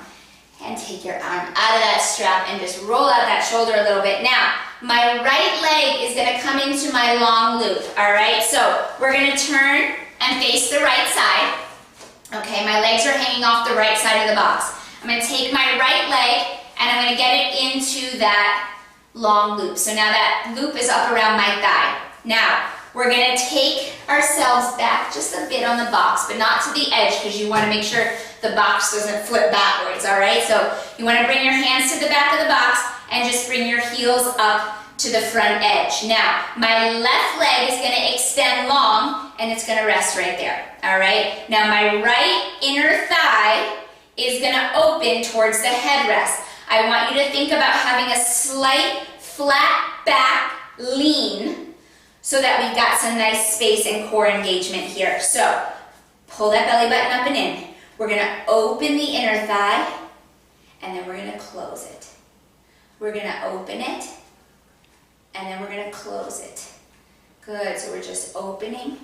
And take your arm out of that strap and just roll out that shoulder a little bit. Now, my right leg is going to come into my long loop, all right? So we're going to turn and face the right side. Okay, my legs are hanging off the right side of the box. I'm going to take my right leg and I'm going to get it into that long loop. So now that loop is up around my thigh. Now, we're going to take ourselves back just a bit on the box, but not to the edge because you want to make sure the box doesn't flip backwards, all right? So you want to bring your hands to the back of the box and just bring your heels up to the front edge. Now, my left leg is going to extend long and it's going to rest right there, all right? Now, my right inner thigh is going to open towards the headrest. I want you to think about having a slight flat back lean so that we've got some nice space and core engagement here. So, pull that belly button up and in. We're going to open the inner thigh, and then we're going to close it. We're going to open it, and then we're going to close it. Good, so we're just opening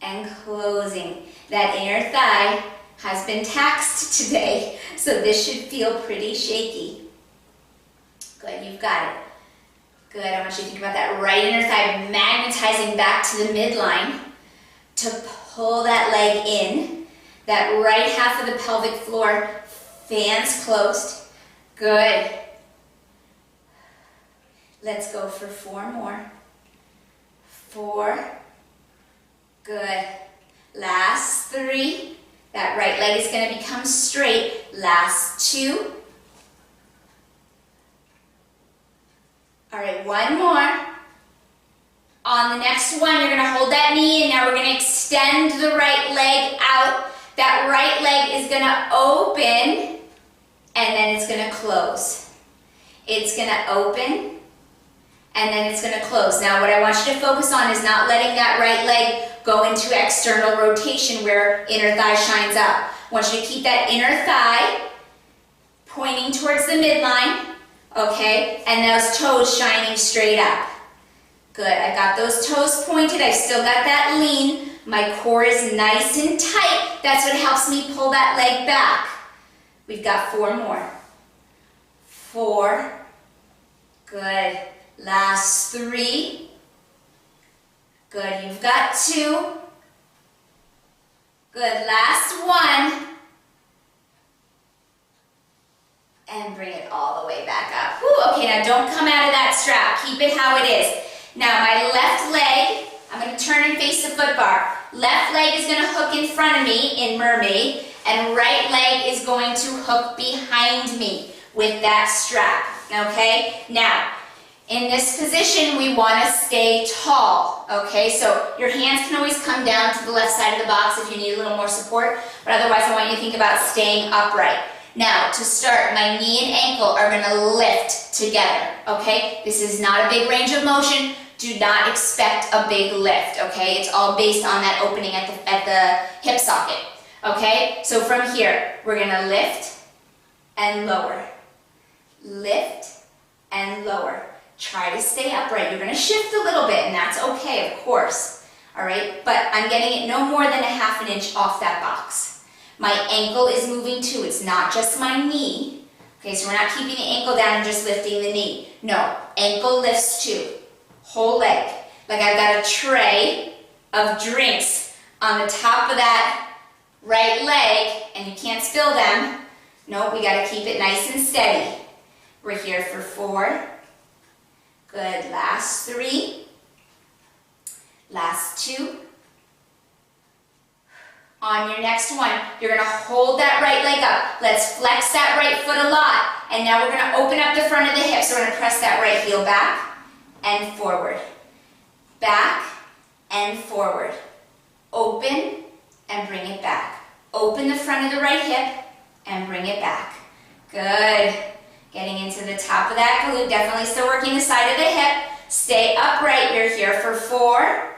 and closing. That inner thigh has been taxed today, so this should feel pretty shaky. Good, you've got it. Good, I want you to think about that right inner thigh magnetizing back to the midline to pull that leg in. That right half of the pelvic floor, fans closed. Good. Let's go for 4 more. 4. Good. Last 3. That right leg is going to become straight. Last 2. All right, 1 more. On the next one, you're going to hold that knee, and now we're going to extend the right leg out. That right leg is going to open, and then it's going to close. It's going to open, and then it's going to close. Now, what I want you to focus on is not letting that right leg go into external rotation where inner thigh shines up. I want you to keep that inner thigh pointing towards the midline, okay, and those toes shining straight up. Good, I got those toes pointed, I've still got that lean. My core is nice and tight. That's what helps me pull that leg back. We've got 4 more. 4. Good. Last 3. Good. You've got 2. Good. Last 1. And bring it all the way back up. Whew. Okay, now don't come out of that strap. Keep it how it is. Now my left leg, I'm going to turn and face the foot bar. Left leg is going to hook in front of me in Mermaid, and right leg is going to hook behind me with that strap, okay? Now, in this position, we want to stay tall, okay? So your hands can always come down to the left side of the box if you need a little more support, but otherwise I want you to think about staying upright. Now, to start, my knee and ankle are going to lift together, okay? This is not a big range of motion. Do not expect a big lift, okay? It's all based on that opening at the hip socket, okay? So from here, we're gonna lift and lower. Lift and lower. Try to stay upright. You're gonna shift a little bit, and that's okay, of course, all right? But I'm getting it no more than a ½ an inch off that box. My ankle is moving too. It's not just my knee, okay? So we're not keeping the ankle down and just lifting the knee. No, ankle lifts too. Whole leg. Like I've got a tray of drinks on the top of that right leg, and you can't spill them. Nope, we got to keep it nice and steady. We're here for 4. Good. Last 3. Last 2. On your next one, you're going to hold that right leg up. Let's flex that right foot a lot. And now we're going to open up the front of the hips. So we're going to press that right heel back and forward. Back and forward. Open and bring it back. Open the front of the right hip and bring it back. Good. Getting into the top of that glute. Definitely still working the side of the hip. Stay upright. You're here for 4.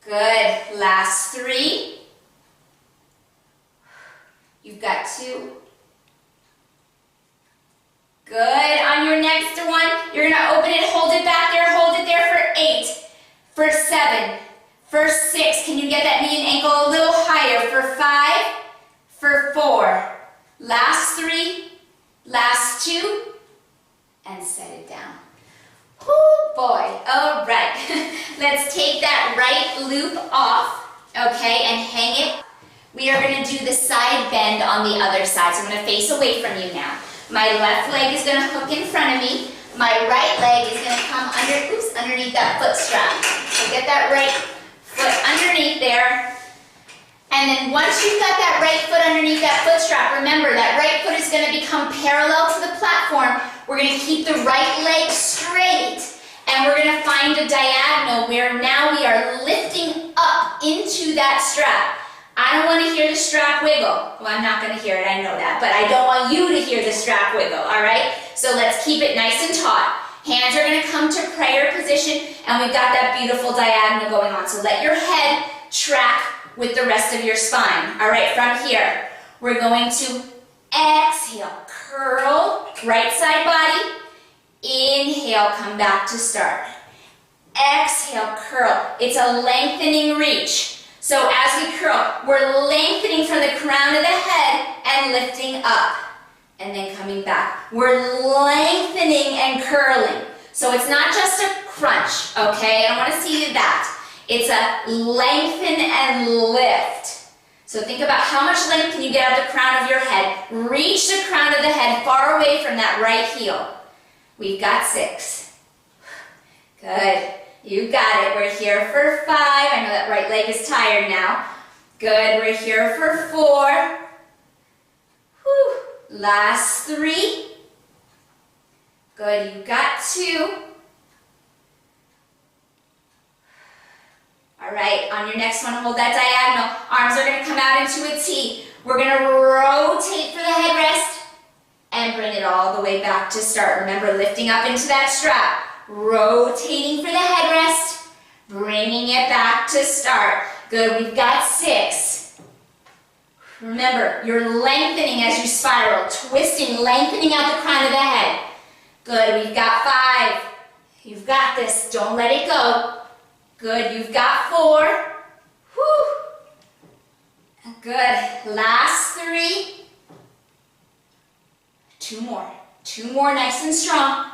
Good. Last 3. You've got 2. Good. On your next one, you're going to open it, hold it back there, hold it there for 8, for 7, for 6. Can you get that knee and ankle a little higher? For 5, for 4. Last 3, last 2, and set it down. Oh boy. All right. Let's take that right loop off, okay, and hang it. We are going to do the side bend on the other side. So I'm going to face away from you now. My left leg is going to hook in front of me. My right leg is going to come underneath that foot strap. So get that right foot underneath there. And then once you've got that right foot underneath that foot strap, remember that right foot is going to become parallel to the platform. We're going to keep the right leg straight. And we're going to find a diagonal where now we are lifting up into that strap. I don't want to hear the strap wiggle. Well, I'm not going to hear it, I know that, but I don't want you to hear the strap wiggle, all right? So let's keep it nice and taut. Hands are going to come to prayer position, and we've got that beautiful diagonal going on. So let your head track with the rest of your spine. All right, from here, we're going to exhale, curl, right side body. Inhale, come back to start. Exhale, curl. It's a lengthening reach. So as we curl, we're lengthening from the crown of the head and lifting up. And then coming back. We're lengthening and curling. So it's not just a crunch, okay? I don't want to see that. It's a lengthen and lift. So think about how much length can you get out of the crown of your head. Reach the crown of the head far away from that right heel. We've got 6. Good. You got it. We're here for 5. I know that right leg is tired now. Good. We're here for 4. Whew. Last 3. Good. You got 2. All right. On your next one, hold that diagonal. Arms are going to come out into a T. We're going to rotate for the headrest and bring it all the way back to start. Remember, lifting up into that strap. Rotating for the headrest, bringing it back to start. Good, we've got 6. Remember, you're lengthening as you spiral, twisting, lengthening out the crown of the head. Good, we've got 5. You've got this, don't let it go. Good, you've got 4. Whew. Good, last 3. 2 more. 2 more, nice and strong.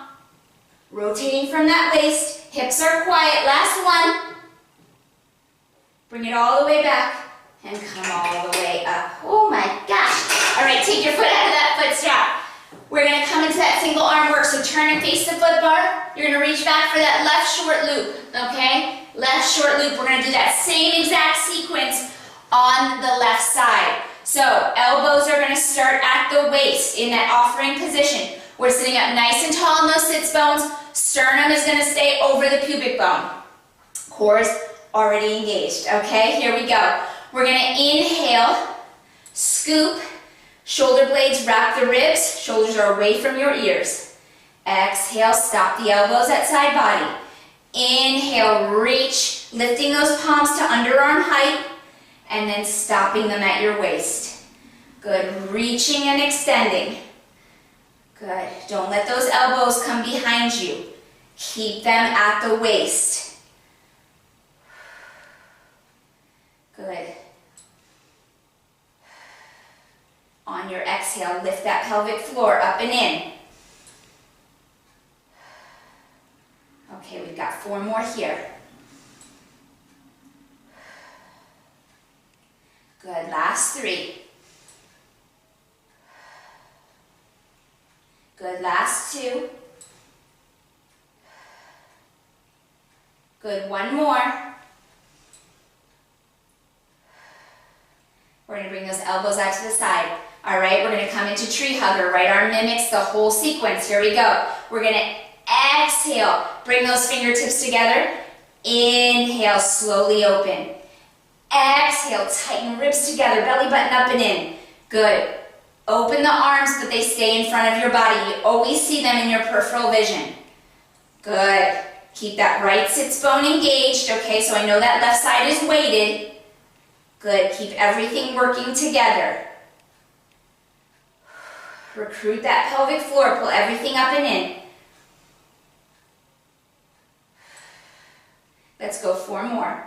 Rotating from that waist, hips are quiet. Last 1. Bring it all the way back and come all the way up. Oh my gosh. All right, take your foot out of that foot strap. We're going to come into that single arm work. So turn and face the foot bar. You're going to reach back for that left short loop, okay? Left short loop. We're going to do that same exact sequence on the left side. So elbows are going to start at the waist in that offering position. We're sitting up nice and tall on those sits bones. Sternum is going to stay over the pubic bone. Core is already engaged. Okay, here we go. We're going to inhale, scoop, shoulder blades wrap the ribs, shoulders are away from your ears. Exhale, stop the elbows at side body. Inhale, reach, lifting those palms to underarm height, and then stopping them at your waist. Good, reaching and extending. Good. Don't let those elbows come behind you. Keep them at the waist. Good. On your exhale, lift that pelvic floor up and in. Okay, we've got 4 more here. Good. Last 3. Good, last 2. Good, 1 more. We're going to bring those elbows out to the side. All right, we're going to come into tree hugger. Right arm mimics the whole sequence. Here we go. We're going to Exhale, bring those fingertips together. Inhale, slowly open. Exhale, tighten ribs together, belly button up and in. Good. Open the arms, but they stay in front of your body. You always see them in your peripheral vision. Good. Keep that right sits bone engaged, okay? So I know that left side is weighted. Good. Keep everything working together. Recruit that pelvic floor. Pull everything up and in. Let's go 4 more.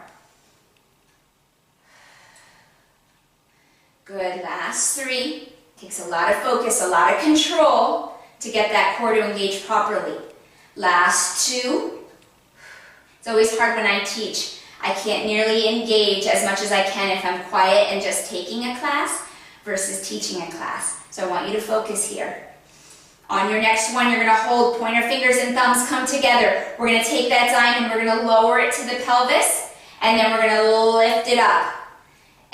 Good. Last 3. Takes a lot of focus, a lot of control to get that core to engage properly. Last 2. It's always hard when I teach. I can't nearly engage as much as I can if I'm quiet and just taking a class versus teaching a class. So I want you to focus here. On your next one, you're going to hold pointer fingers and thumbs come together. We're going to take that diamond, we're going to lower it to the pelvis, and then we're going to lift it up.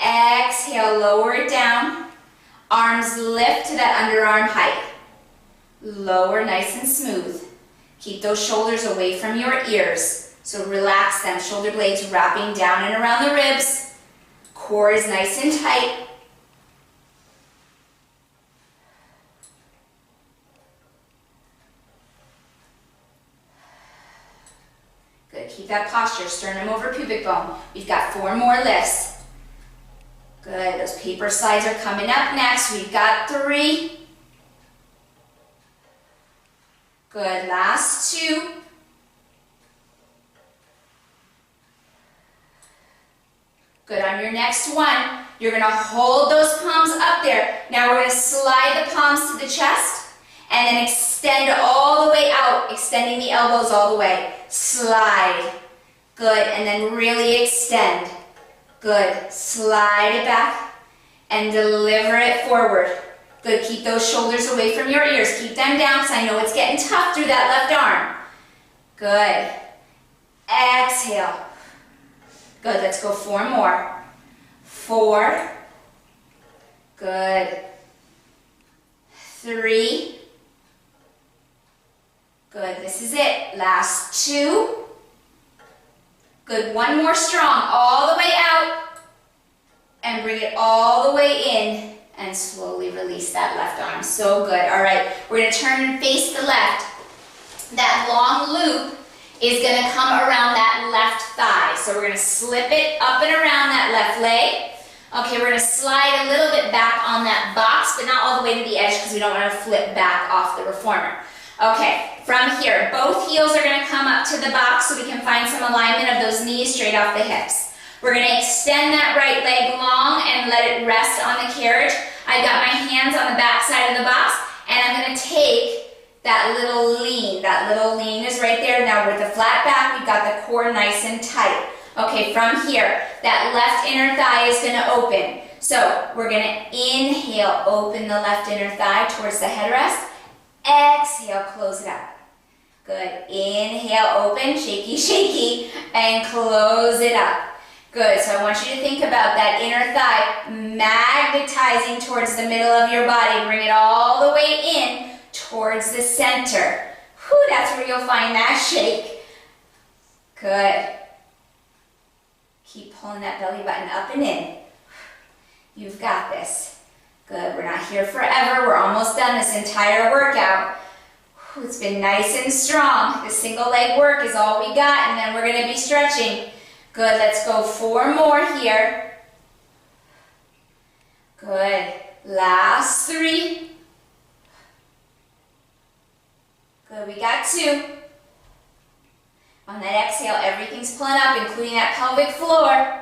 Exhale, lower it down. Arms lift to that underarm height. Lower nice and smooth. Keep those shoulders away from your ears. So relax them. Shoulder blades wrapping down and around the ribs. Core is nice and tight. Good. Keep that posture. Sternum over pubic bone. We've got 4 more lifts. Good. Those paper slides are coming up next. We've got 3. Good. Last 2. Good. On your next one, you're going to hold those palms up there. Now we're going to slide the palms to the chest and then extend all the way out, extending the elbows all the way. Slide. Good. And then really extend. Good. Slide it back and deliver it forward. Good. Keep those shoulders away from your ears. Keep them down because I know it's getting tough through that left arm. Good. Exhale. Good. Let's go 4 more. 4. Good. 3. Good. This is it. Last 2. Good. 1 more strong. All the way out. And bring it all the way in. And slowly release that left arm. So good. All right. We're going to turn and face the left. That long loop is going to come around that left thigh. So we're going to slip it up and around that left leg. Okay, we're going to slide a little bit back on that box, but not all the way to the edge because we don't want to flip back off the reformer. Okay, from here, both heels are going to come up to the box so we can find some alignment of those knees straight off the hips. We're going to extend that right leg long and let it rest on the carriage. I've got my hands on the back side of the box, and I'm going to take that little lean. That little lean is right there. Now with the flat back, we've got the core nice and tight. Okay, from here, that left inner thigh is going to open. So we're going to inhale, open the left inner thigh towards the headrest. Exhale, close it up. Good. Inhale, open, shaky, shaky, and close it up. Good. So I want you to think about that inner thigh magnetizing towards the middle of your body. Bring it all the way in towards the center. Whew, that's where you'll find that shake. Good. Keep pulling that belly button up and in. You've got this. Good. We're not here forever. We're almost done this entire workout. Whew, it's been nice and strong. The single leg work is all we got, and then we're going to be stretching. Good. Let's go 4 more here. Good. Last 3. Good. We got 2. On that exhale, everything's pulling up, including that pelvic floor.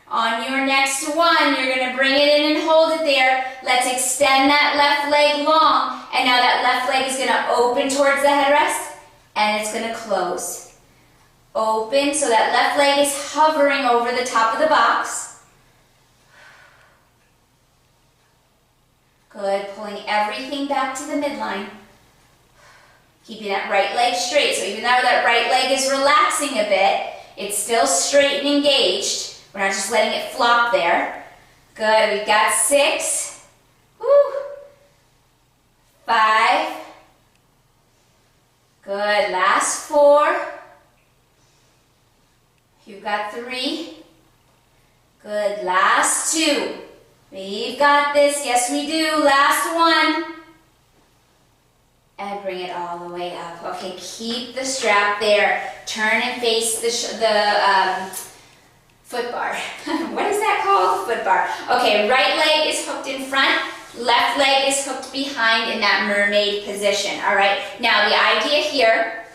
On your next one, you're going to bring it in and hold it there. Let's extend that left leg long. And now that left leg is going to open towards the headrest, and it's going to close. Open, so that left leg is hovering over the top of the box. Good. Pulling everything back to the midline. Keeping that right leg straight. So even though that right leg is relaxing a bit, it's still straight and engaged. We're not just letting it flop there. Good. We've got 6. Woo. 5. Good. Good, last 4. You've got 3. Good, last 2. We've got this, yes we do. Last 1. And bring it all the way up. Okay, keep the strap there. Turn and face the foot bar. What is that called? Foot bar. Okay, right leg is hooked in front. Left leg is hooked behind in that mermaid position. All right, now the idea here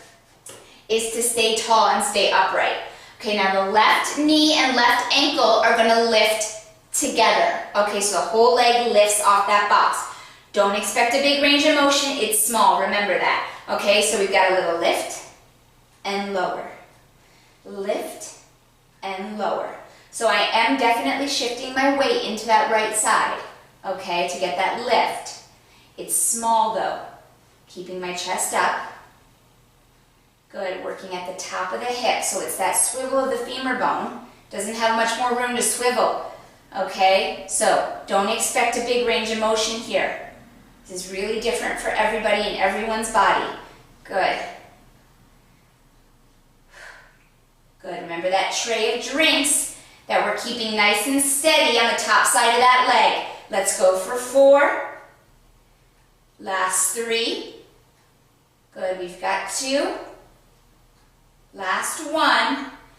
is to stay tall and stay upright. Okay, now the left knee and left ankle are going to lift together. Okay, so the whole leg lifts off that box. Don't expect a big range of motion, it's small, remember that. Okay, so we've got a little lift and lower. Lift and lower. So I am definitely shifting my weight into that right side, okay, to get that lift. It's small though. Keeping my chest up. Good, working at the top of the hip, so it's that swivel of the femur bone. Doesn't have much more room to swivel, okay? So don't expect a big range of motion here. This is really different for everybody and everyone's body. Good. Good, remember that tray of drinks that we're keeping nice and steady on the top side of that leg. Let's go for 4. Last 3. Good, we've got 2. Last 1.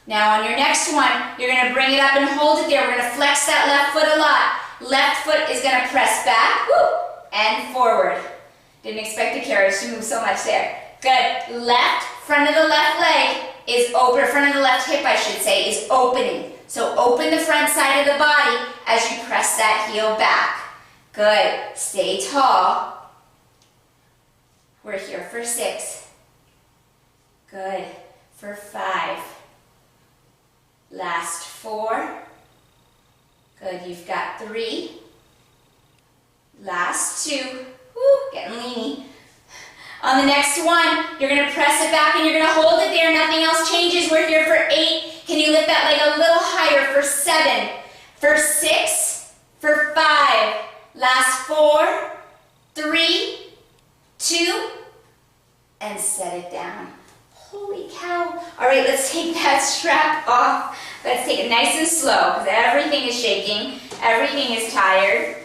Now on your next one, you're going to bring it up and hold it there. We're going to flex that left foot a lot. Left foot is going to press back. Woo! And forward. Didn't expect the carriage to move so much there. Good. Left, front of the left leg is open, front of the left hip I should say, is opening. So open the front side of the body as you press that heel back. Good. Stay tall. We're here for 6. Good. For 5. Last 4. Good. You've got 3. Last 2, woo, getting leany. On the next one, you're going to press it back and you're going to hold it there. Nothing else changes. We're here for 8. Can you lift that leg a little higher for 7, for 6, for 5. Last 4, 3, 2, and set it down. Holy cow. All right, let's take that strap off. Let's take it nice and slow because everything is shaking. Everything is tired.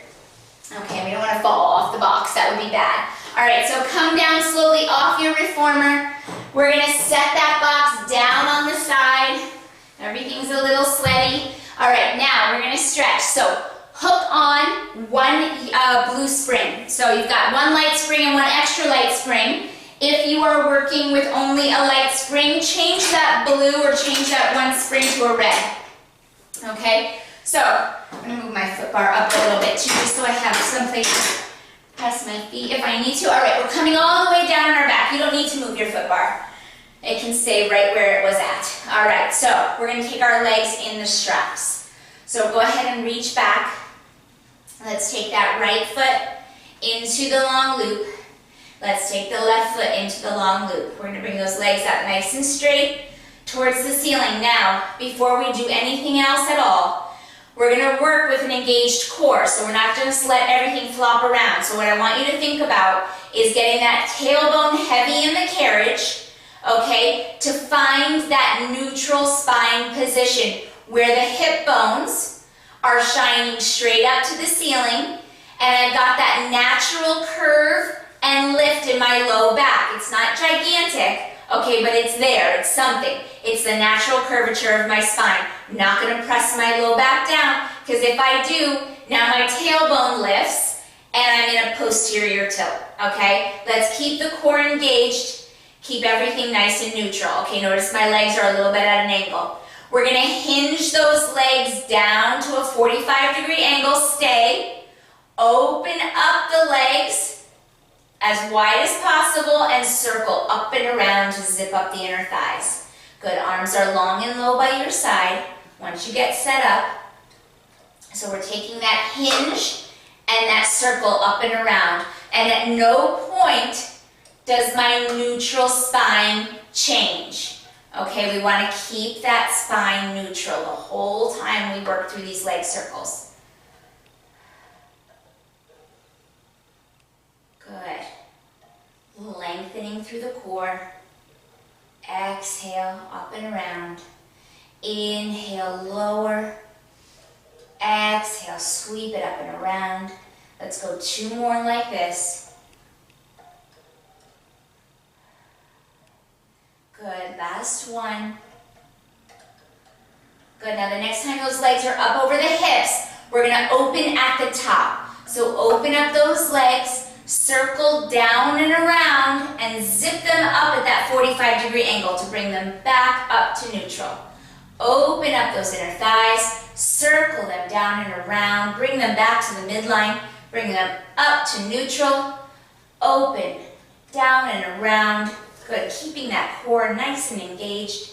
Okay, we don't want to fall off the box. That would be bad. All right, so come down slowly off your reformer. We're going to set that box down on the side. Everything's a little sweaty. All right, now we're going to stretch. So hook on 1 blue spring. So you've got 1 light spring and 1 extra light spring. If you are working with only a light spring, change that blue or change that 1 spring to a red. Okay? So, I'm going to move my foot bar up a little bit too, just so I have some place to press my feet if I need to. All right, we're coming all the way down on our back. You don't need to move your foot bar. It can stay right where it was at. All right, so we're going to take our legs in the straps. So go ahead and reach back. Let's take that right foot into the long loop. Let's take the left foot into the long loop. We're going to bring those legs up nice and straight towards the ceiling. Now, before we do anything else at all, we're going to work with an engaged core, so we're not just let everything flop around. So what I want you to think about is getting that tailbone heavy in the carriage, okay, to find that neutral spine position where the hip bones are shining straight up to the ceiling, and I've got that natural curve and lift in my low back. It's not gigantic, okay, but it's there, it's something. It's the natural curvature of my spine. I'm not going to press my low back down, because if I do, now my tailbone lifts, and I'm in a posterior tilt, okay? Let's keep the core engaged, keep everything nice and neutral. Okay, notice my legs are a little bit at an angle. We're going to hinge those legs down to a 45-degree angle, stay, open up the legs as wide as possible, and circle up and around to zip up the inner thighs. Good, arms are long and low by your side once you get set up. So we're taking that hinge and that circle up and around. And at no point does my neutral spine change. Okay, we want to keep that spine neutral the whole time we work through these leg circles. Good. Lengthening through the core. Exhale, up and around. Inhale, lower. Exhale, sweep it up and around. Let's go 2 more like this. Good, last one. Good, now the next time those legs are up over the hips, we're gonna open at the top. So open up those legs, circle down and around, and zip them up at that 45-degree angle to bring them back up to neutral. Open up those inner thighs, circle them down and around, bring them back to the midline, bring them up to neutral, open, down and around. Good, keeping that core nice and engaged.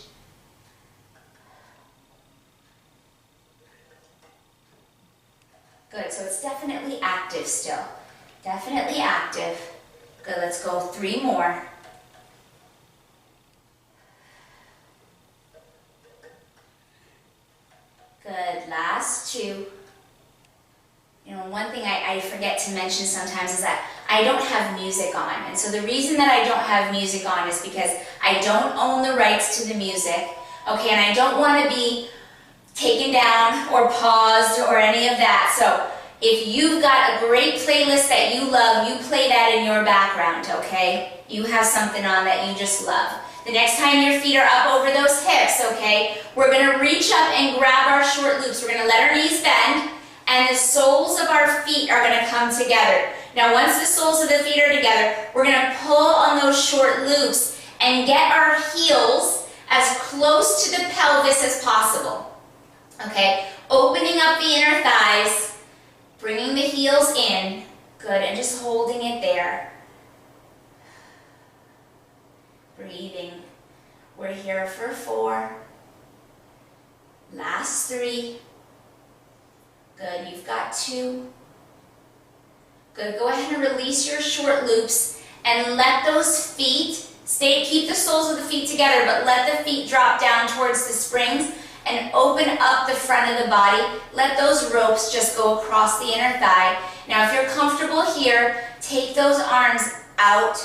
Good, so it's definitely active still. Definitely active. Good, let's go 3 more. Good, last 2. You know, one thing I forget to mention sometimes is that I don't have music on. And so the reason that I don't have music on is because I don't own the rights to the music, okay, and I don't want to be taken down or paused or any of that. So if you've got a great playlist that you love, you play that in your background, okay? You have something on that you just love. The next time your feet are up over those hips, okay, we're going to reach up and grab our short loops. We're going to let our knees bend, and the soles of our feet are going to come together. Now, once the soles of the feet are together, we're going to pull on those short loops and get our heels as close to the pelvis as possible. Okay, opening up the inner thighs, bringing the heels in, good, and just holding it there. Breathing. We're here for 4. Last 3. Good, you've got 2. Good, go ahead and release your short loops and let those feet keep the soles of the feet together, but let the feet drop down towards the springs and open up the front of the body. Let those ropes just go across the inner thigh. Now, if you're comfortable here, take those arms out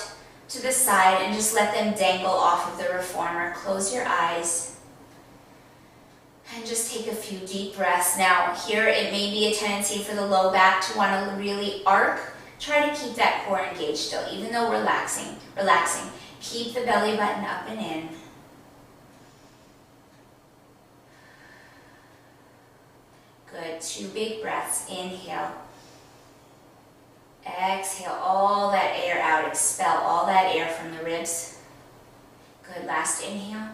to the side and just let them dangle off of the reformer. Close your eyes and just take a few deep breaths. Now, here it may be a tendency for the low back to want to really arc. Try to keep that core engaged still, even though relaxing. Keep the belly button up and in. Good, 2 big breaths. Inhale. Exhale all that air out. Expel all that air from the ribs. Good, last inhale.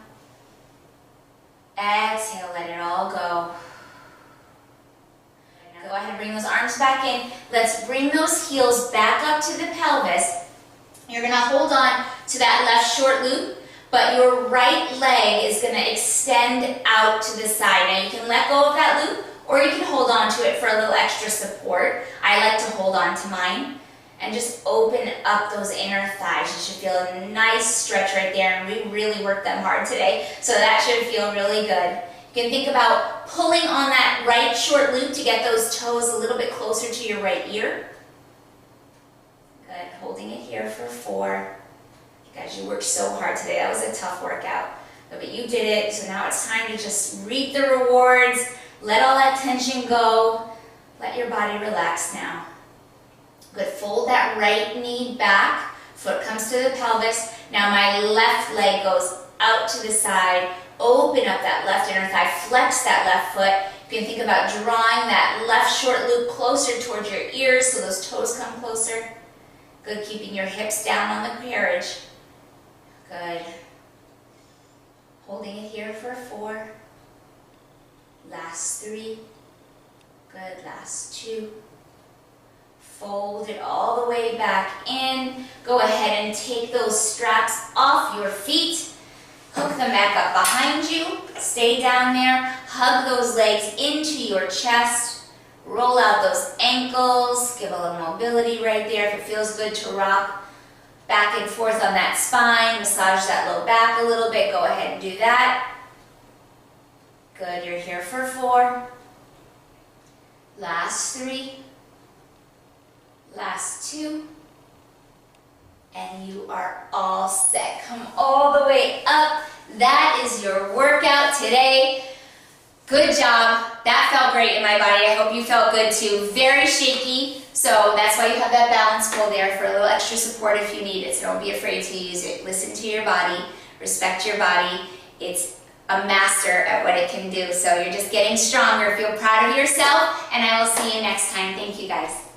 Exhale, let it all go. Now go ahead and bring those arms back in. Let's bring those heels back up to the pelvis. You're going to hold on to that left short loop, but your right leg is going to extend out to the side. Now you can let go of that loop, or you can hold on to it for a little extra support. I like to hold on to mine. And just open up those inner thighs. You should feel a nice stretch right there. And we really worked them hard today, so that should feel really good. You can think about pulling on that right short loop to get those toes a little bit closer to your right ear. Good, holding it here for 4. You guys, you worked so hard today. That was a tough workout, but you did it. So now it's time to just reap the rewards. Let all that tension go. Let your body relax now. Good, fold that right knee back, foot comes to the pelvis. Now my left leg goes out to the side, open up that left inner thigh, flex that left foot. You can think about drawing that left short loop closer towards your ears so those toes come closer. Good, keeping your hips down on the carriage. Good. Holding it here for 4. Last 3. Good, last 2. Fold it all the way back in. Go ahead and take those straps off your feet. Hook them back up behind you. Stay down there. Hug those legs into your chest. Roll out those ankles. Give a little mobility right there. If it feels good to rock back and forth on that spine, massage that low back a little bit. Go ahead and do that. Good. You're here for 4. Last 3. Last 2. and you are all set. Come all the way up. That is your workout today. Good job. That felt great in my body. I hope you felt good too. Very shaky, so that's why you have that balance pole there for a little extra support if you need it, so don't be afraid to use it. Listen to your body, respect your body. It's a master at what it can do, so you're just getting stronger. Feel proud of yourself, and I will see you next time. Thank you, guys.